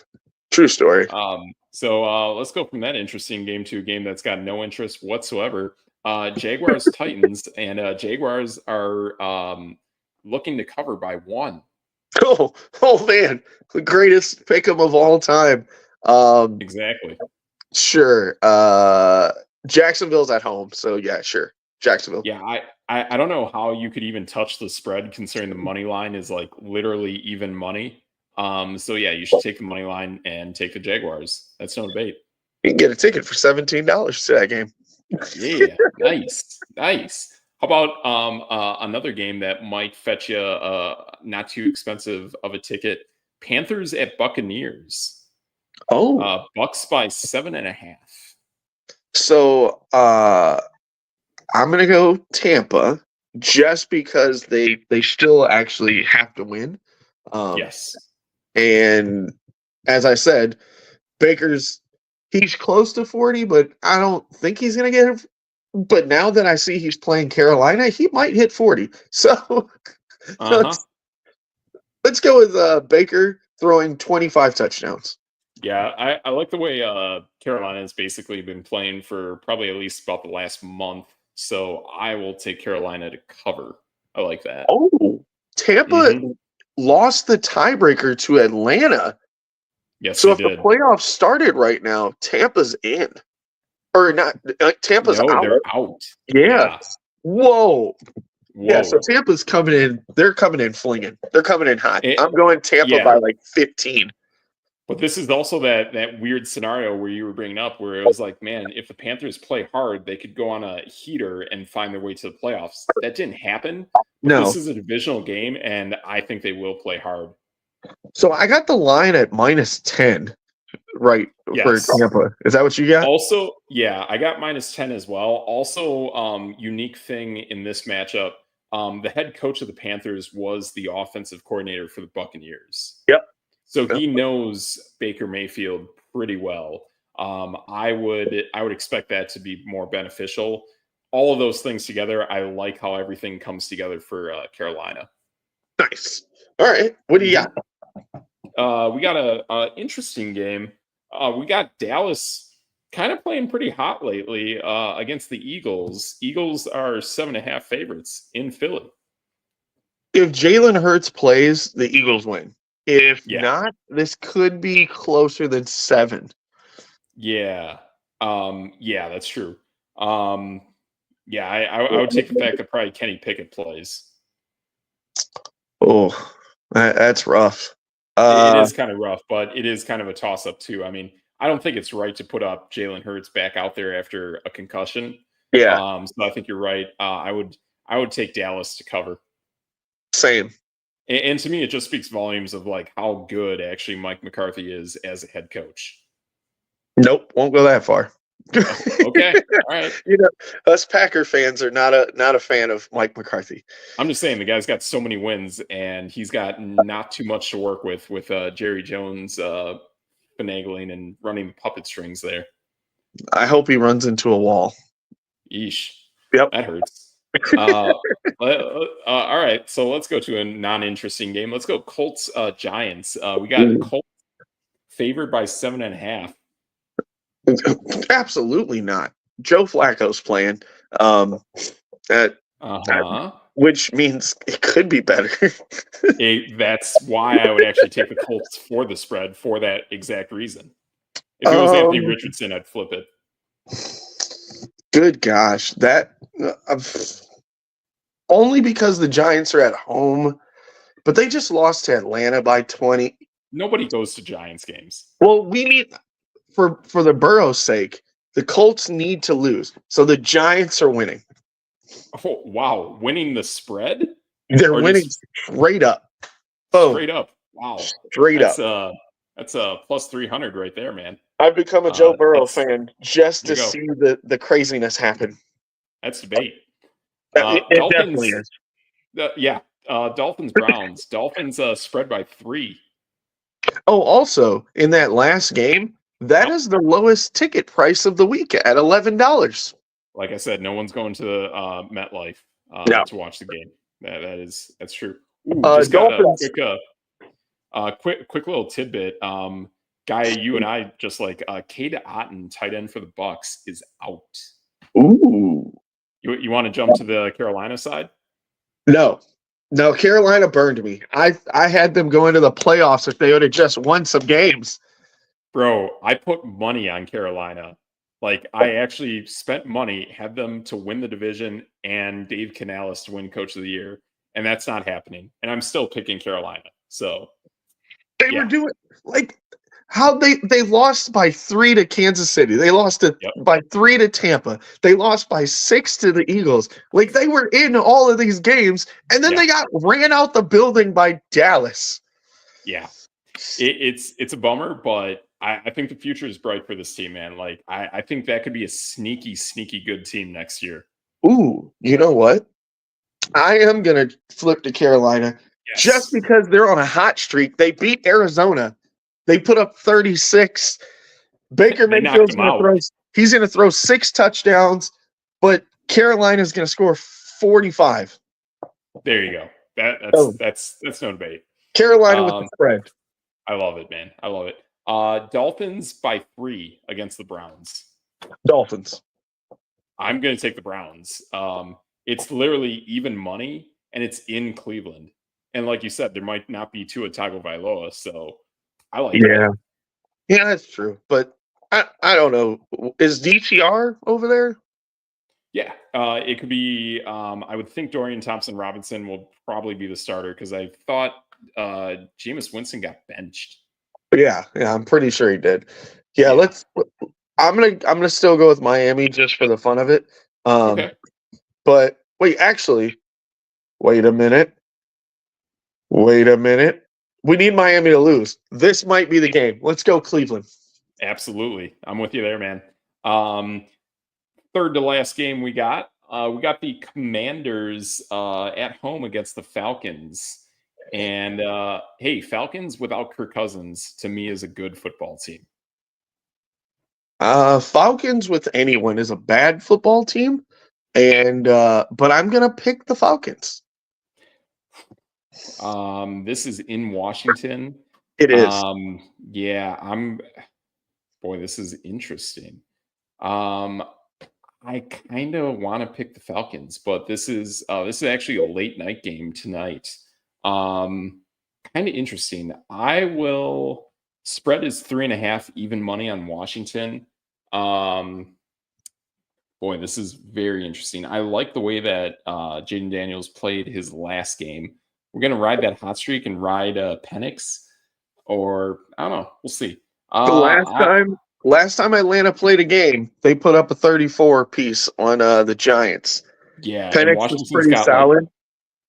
True story. So let's go from that interesting game to a game that's got no interest whatsoever. Jaguars Titans, and Jaguars are looking to cover by 1. Oh man, the greatest pick'em of all time. Exactly. Sure. Jacksonville's at home, so yeah, sure. Jacksonville. Yeah, I don't know how you could even touch the spread considering the money line is like literally even money. So yeah, you should take the money line and take the Jaguars. That's no debate. You can get a ticket for $17 to that game. Yeah, nice. How about another game that might fetch you not too expensive of a ticket? Panthers at Buccaneers. Bucks by 7.5. So I'm gonna go Tampa just because they still actually have to win. Yes. And as I said, he's close to 40, but I don't think he's going to get it. But now that I see he's playing Carolina, he might hit 40. So let's go with Baker throwing 25 touchdowns. Yeah, I like the way Carolina has basically been playing for probably at least about the last month. So I will take Carolina to cover. I like that. Oh, Tampa lost the tiebreaker to Atlanta. Yes, so if the playoffs started right now, Tampa's in. Or not, Tampa's out. They're out. Yeah. Whoa. Yeah, so Tampa's coming in. They're coming in flinging. They're coming in hot. I'm going Tampa by like 15. But this is also that weird scenario where you were bringing up where it was like, man, if the Panthers play hard, they could go on a heater and find their way to the playoffs. That didn't happen. No. This is a divisional game, and I think they will play hard. So I got the line at -10. right for Tampa. Is that what you got? Also, yeah, I got -10 as well. Also, unique thing in this matchup, the head coach of the Panthers was the offensive coordinator for the Buccaneers. Yep. So he knows Baker Mayfield pretty well. I would expect that to be more beneficial. All of those things together, I like how everything comes together for Carolina. Nice. All right. What do you got? We got a interesting game. We got Dallas kind of playing pretty hot lately against the Eagles. Eagles are 7.5 favorites in Philly. If Jalen Hurts plays, the Eagles win. If not, this could be closer than 7. Yeah. Yeah, that's true. Yeah, I would take the fact that probably Kenny Pickett plays. Oh, that's rough. It is kind of rough, but it is kind of a toss-up too. I mean, I don't think it's right to put up Jalen Hurts back out there after a concussion. Yeah. So I think you're right. I would take Dallas to cover. Same. And to me, it just speaks volumes of like how good actually Mike McCarthy is as a head coach. Nope, won't go that far. Okay, all right. You know, us Packer fans are not a fan of Mike McCarthy. I'm just saying the guy's got so many wins, and he's got not too much to work with Jerry Jones finagling and running the puppet strings there. I hope he runs into a wall. Yeesh. Yep, that hurts. All right, so let's go to a non-interesting game. Let's go Colts Giants. We got Colts favored by 7.5. Absolutely not. Joe Flacco's playing. Which means it could be better. That's why I would actually take the Colts for the spread for that exact reason. If it was Anthony Richardson, I'd flip it. Good gosh, that only because the Giants are at home, but they just lost to Atlanta by 20. Nobody goes to Giants games. Well, we need for the Burrow's sake, the Colts need to lose, so the Giants are winning. Oh wow, winning the spread? They're winning straight up. Boom. Straight up. Wow. Straight up. That's a plus 300 right there, man. I've become a Joe Burrow fan just to see the craziness happen. That's debate. It definitely is. Dolphins Browns. Dolphins spread by 3. Oh, also in that last game, that is the lowest ticket price of the week at $11. Like I said, no one's going to MetLife to watch the game. That's true. Ooh, just got a quick little tidbit. Guy, you and I just like Cade Otton, tight end for the Bucks, is out. Ooh. You want to jump to the Carolina side? No, Carolina burned me. I had them go into the playoffs if they would have just won some games. Bro, I put money on Carolina. Like, I actually spent money, had them to win the division and Dave Canales to win Coach of the Year, and that's not happening. And I'm still picking Carolina. So they were doing like how they lost by 3 to Kansas City. They lost by 3 to Tampa. They lost by 6 to the Eagles. Like, they were in all of these games, and then they got ran out the building by Dallas. Yeah, it's a bummer, but I think the future is bright for this team, man. Like, I think that could be a sneaky good team next year. Ooh, you know what? I am going to flip to Carolina just because they're on a hot streak. They beat Arizona. They put up 36. Baker Mayfield's going to throw. He's going to throw 6 touchdowns, but Carolina's going to score 45. There you go. That's no debate. Carolina with the spread. I love it, man. I love it. Dolphins by 3 against the Browns. Dolphins. I'm going to take the Browns. It's literally even money, and it's in Cleveland. And like you said, there might not be Tua Tagovailoa, so I like it. Yeah, that's true. But I don't know. Is DTR over there? Yeah, it could be. I would think Dorian Thompson-Robinson will probably be the starter because I thought Jameis Winston got benched. Yeah, I'm pretty sure he did. Yeah, I'm gonna still go with Miami just for the fun of it. Okay. But wait a minute. We need Miami to lose. This might be the game. Let's go Cleveland. Absolutely. I'm with you there, man. Third to last game we got the Commanders at home against the Falcons. And hey, Falcons without Kirk Cousins to me is a good football team. Falcons with anyone is a bad football team, and but I'm gonna pick the Falcons. This is in Washington. It is. Yeah, boy, this is interesting. I kind of want to pick the Falcons, but this is actually a late night game tonight. Kind of interesting. Spread is 3.5 even money on Washington. Boy, this is very interesting. I like the way that Jaden Daniels played his last game. We're gonna ride that hot streak and ride Penix, or I don't know. We'll see. Last time Atlanta played a game, they put up a 34 piece on the Giants. Yeah, Penix was pretty solid.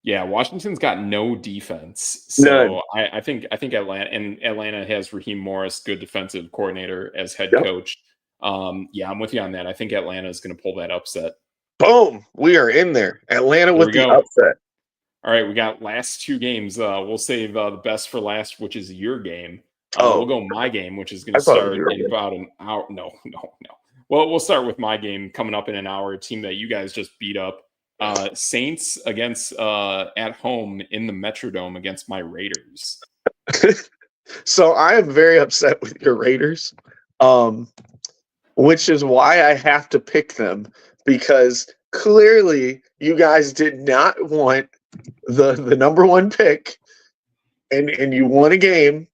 Washington's got no defense, so I think Atlanta has Raheem Morris, good defensive coordinator as head coach. I'm with you on that. I think Atlanta is going to pull that upset. Boom, we are in there. Atlanta with the upset. All right, we got last two games. We'll save the best for last, which is your game. We'll go my game, which is going to start in about an hour. No. Well, we'll start with my game coming up in an hour. A team that you guys just beat up. Saints against at home in the Metrodome against my Raiders. So I am very upset with your Raiders, which is why I have to pick them, because clearly you guys did not want the number one pick, and you won a game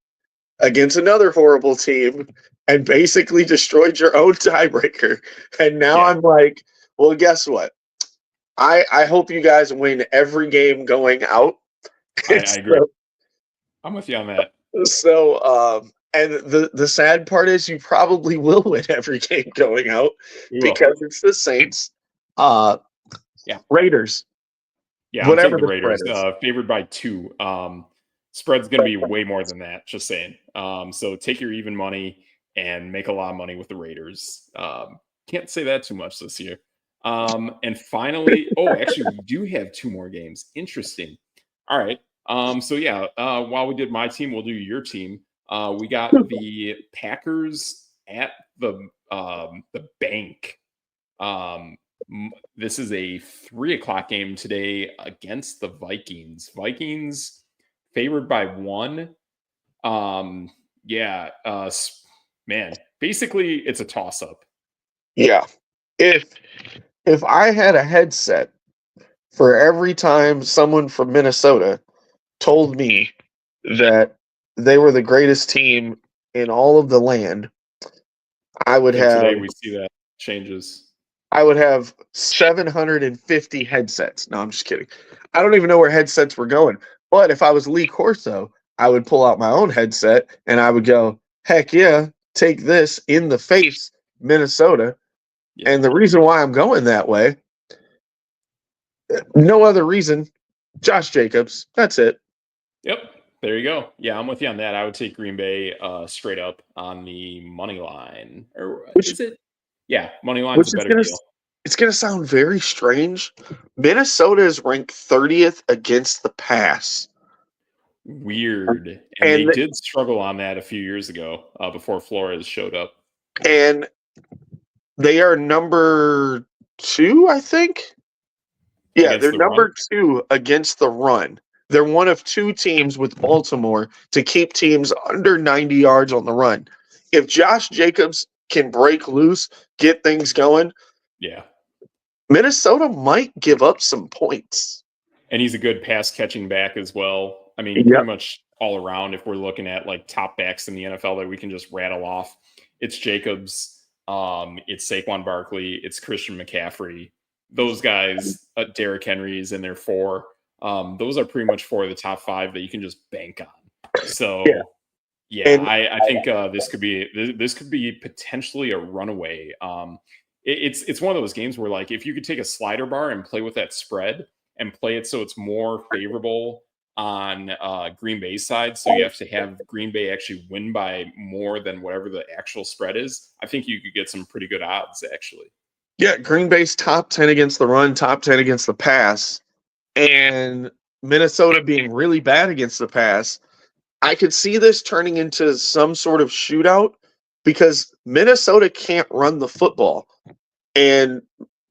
against another horrible team and basically destroyed your own tiebreaker. And now I'm like, well, guess what? I hope you guys win every game going out. I agree. I'm with you on that. So, and the sad part is you probably will win every game going out because it's the Saints. Raiders. Yeah, whatever the Raiders. Favored by 2. Spread's going to be way more than that, just saying. So take your even money and make a lot of money with the Raiders. Can't say that too much this year. And finally, actually, we do have 2 more games. Interesting. All right. While we did my team, we'll do your team. We got the Packers at the bank. This is a 3:00 game today against the Vikings. Vikings favored by 1. Man, basically it's a toss-up. Yeah. If I had a headset for every time someone from Minnesota told me that they were the greatest team in all of the land, I would have. Today we see that changes. I would have 750 headsets. No, I'm just kidding. I don't even know where headsets were going. But if I was Lee Corso, I would pull out my own headset and I would go, heck yeah, take this in the face, Minnesota. Yeah. And the reason why I'm going that way, no other reason, Josh Jacobs. That's it. Yep. There you go. Yeah, I'm with you on that. I would take Green Bay straight up on the money line. Or is it? Yeah, money line's a better deal. It's going to sound very strange. Minnesota is ranked 30th against the pass. Weird. And they did struggle on that a few years ago before Flores showed up. And they are number 2, I think. Yeah, they're number 2 against the run. They're one of 2 teams with Baltimore to keep teams under 90 yards on the run. If Josh Jacobs can break loose, get things going, Minnesota might give up some points. And he's a good pass catching back as well. I mean, pretty much all around, if we're looking at like top backs in the NFL that we can just rattle off, it's Jacobs, it's Saquon Barkley, it's Christian McCaffrey. Those guys, Derrick Henry is in there 4. Those are pretty much 4 of the top 5 that you can just bank on. So, I think this could be potentially a runaway. It's one of those games where, like, if you could take a slider bar and play with that spread and play it so it's more favorable on Green Bay's side, so you have to have Green Bay actually win by more than whatever the actual spread is, I think you could get some pretty good odds, actually. Yeah, Green Bay's top 10 against the run, top 10 against the pass, and Minnesota being really bad against the pass. I could see this turning into some sort of shootout because Minnesota can't run the football. And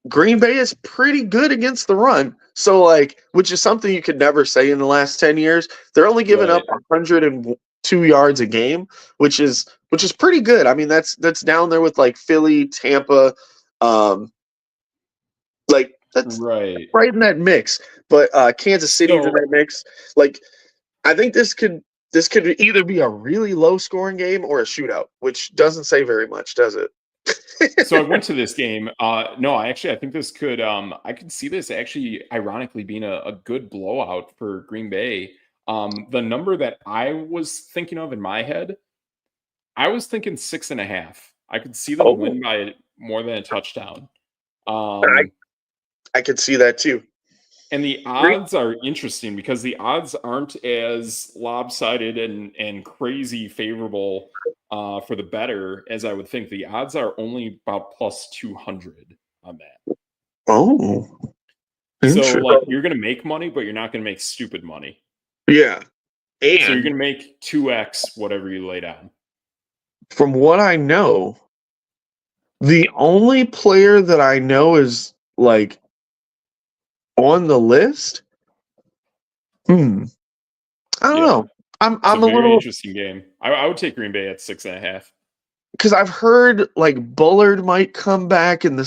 Green Bay is pretty good against the run. So, which is something you could never say in the last 10 years. They're only giving up 102 yards a game, which is pretty good. I mean, that's down there with Philly, Tampa, that's right in that mix. But Kansas City's in that mix. I think this could either be a really low scoring game or a shootout, which doesn't say very much, does it? So I went to this game. No, I think this could. I could see this actually, ironically, being a good blowout for Green Bay. The number that I was thinking of in my head, I was thinking 6.5. I could see them win by more than a touchdown. I could see that too. And the odds are interesting because the odds aren't as lopsided and crazy favorable for the better as I would think. The odds are only about plus 200 on that. Oh. So you're going to make money, but you're not going to make stupid money. Yeah. And so you're going to make 2x whatever you lay down. From what I know, the only player that I know is on the list. I don't know. I'm a little interesting game. I would take Green Bay at 6.5 because I've heard Bullard might come back in the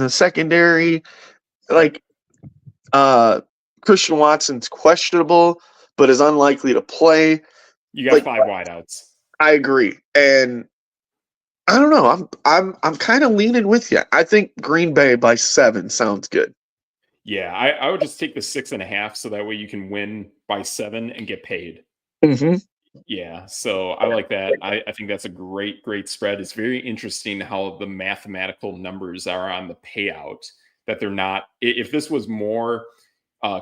secondary. Christian Watson's questionable, but is unlikely to play. You got 5 wideouts. I agree, and I don't know. I'm kind of leaning with you. I think Green Bay by 7 sounds good. Yeah, I would just take the 6.5 so that way you can win by 7 and get paid. Mm-hmm. Yeah, so I like that. I think that's a great spread. It's very interesting how the mathematical numbers are on the payout, that they're not. If this was more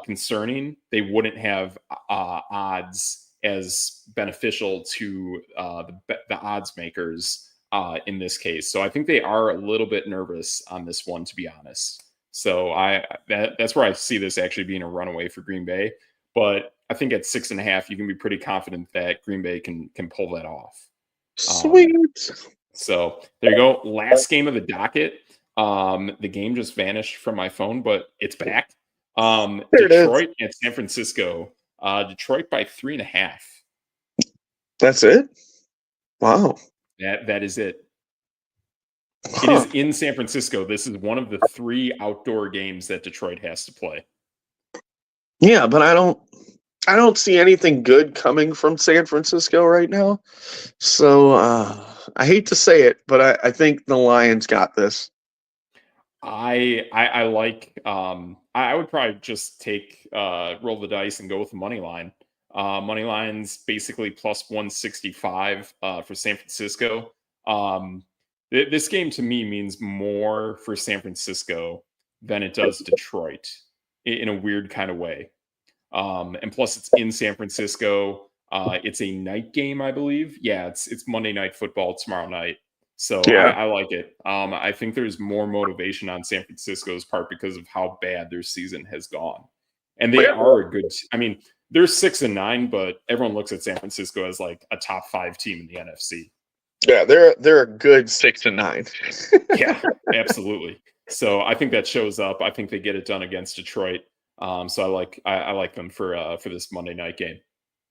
concerning, they wouldn't have odds as beneficial to the odds makers in this case. So I think they are a little bit nervous on this one, to be honest. So that's where I see this actually being a runaway for Green Bay. But I think at 6.5, you can be pretty confident that Green Bay can pull that off. Sweet. So there you go. Last game of the docket. The game just vanished from my phone, but it's back. Detroit and San Francisco. Detroit by 3.5. That's it? Wow. That is it. It is in San Francisco. This is one of the 3 outdoor games that Detroit has to play. Yeah, but I don't see anything good coming from San Francisco right now. So I hate to say it, but I think the Lions got this. I like. I would probably just take roll the dice and go with the money line. Money line's basically plus 165 for San Francisco. This game to me means more for San Francisco than it does Detroit in a weird kind of way. And plus it's in San Francisco. It's a night game, I believe. Yeah, it's Monday Night Football tomorrow night. So yeah. I like it. I think there's more motivation on San Francisco's part because of how bad their season has gone. And they are a good, they're 6-9, but everyone looks at San Francisco as like a top 5 team in the NFC. Yeah, they're a good 6-9. Yeah, absolutely. So I think that shows up. I think they get it done against Detroit. So I like them for this Monday night game.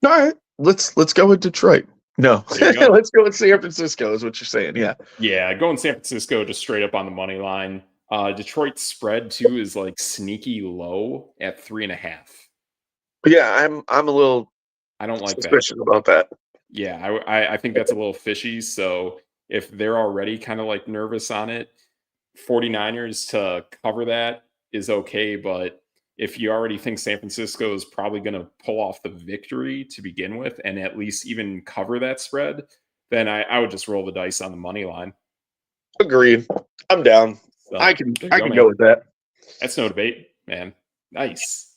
All right, let's go with Detroit. No, let's go with San Francisco. Is what you're saying? Yeah. Yeah, going San Francisco just straight up on the money line. Detroit spread too is like sneaky low at 3.5. Yeah, I'm a little. I don't like suspicious about that. Yeah, I think that's a little fishy. So if they're already kind of like nervous on it, 49ers to cover that is okay. But if you already think San Francisco is probably going to pull off the victory to begin with and at least even cover that spread, then I would just roll the dice on the money line. Agreed. I'm down. So, I can go with that. That's no debate, man. Nice.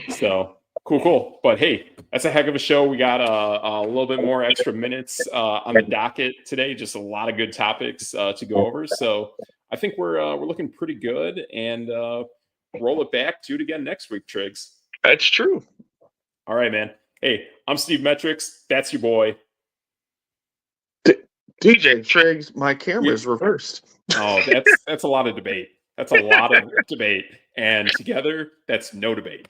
So Cool. But hey, that's a heck of a show. We got a little bit more extra minutes on the docket today. Just a lot of good topics to go over. So I think we're looking pretty good, and roll it back. Do it again next week, Triggs. That's true. All right, man. Hey, I'm Steve Metrics. That's your boy. DJ Triggs, my camera's reversed. Oh, that's a lot of debate. That's a lot of debate. And together, that's no debate.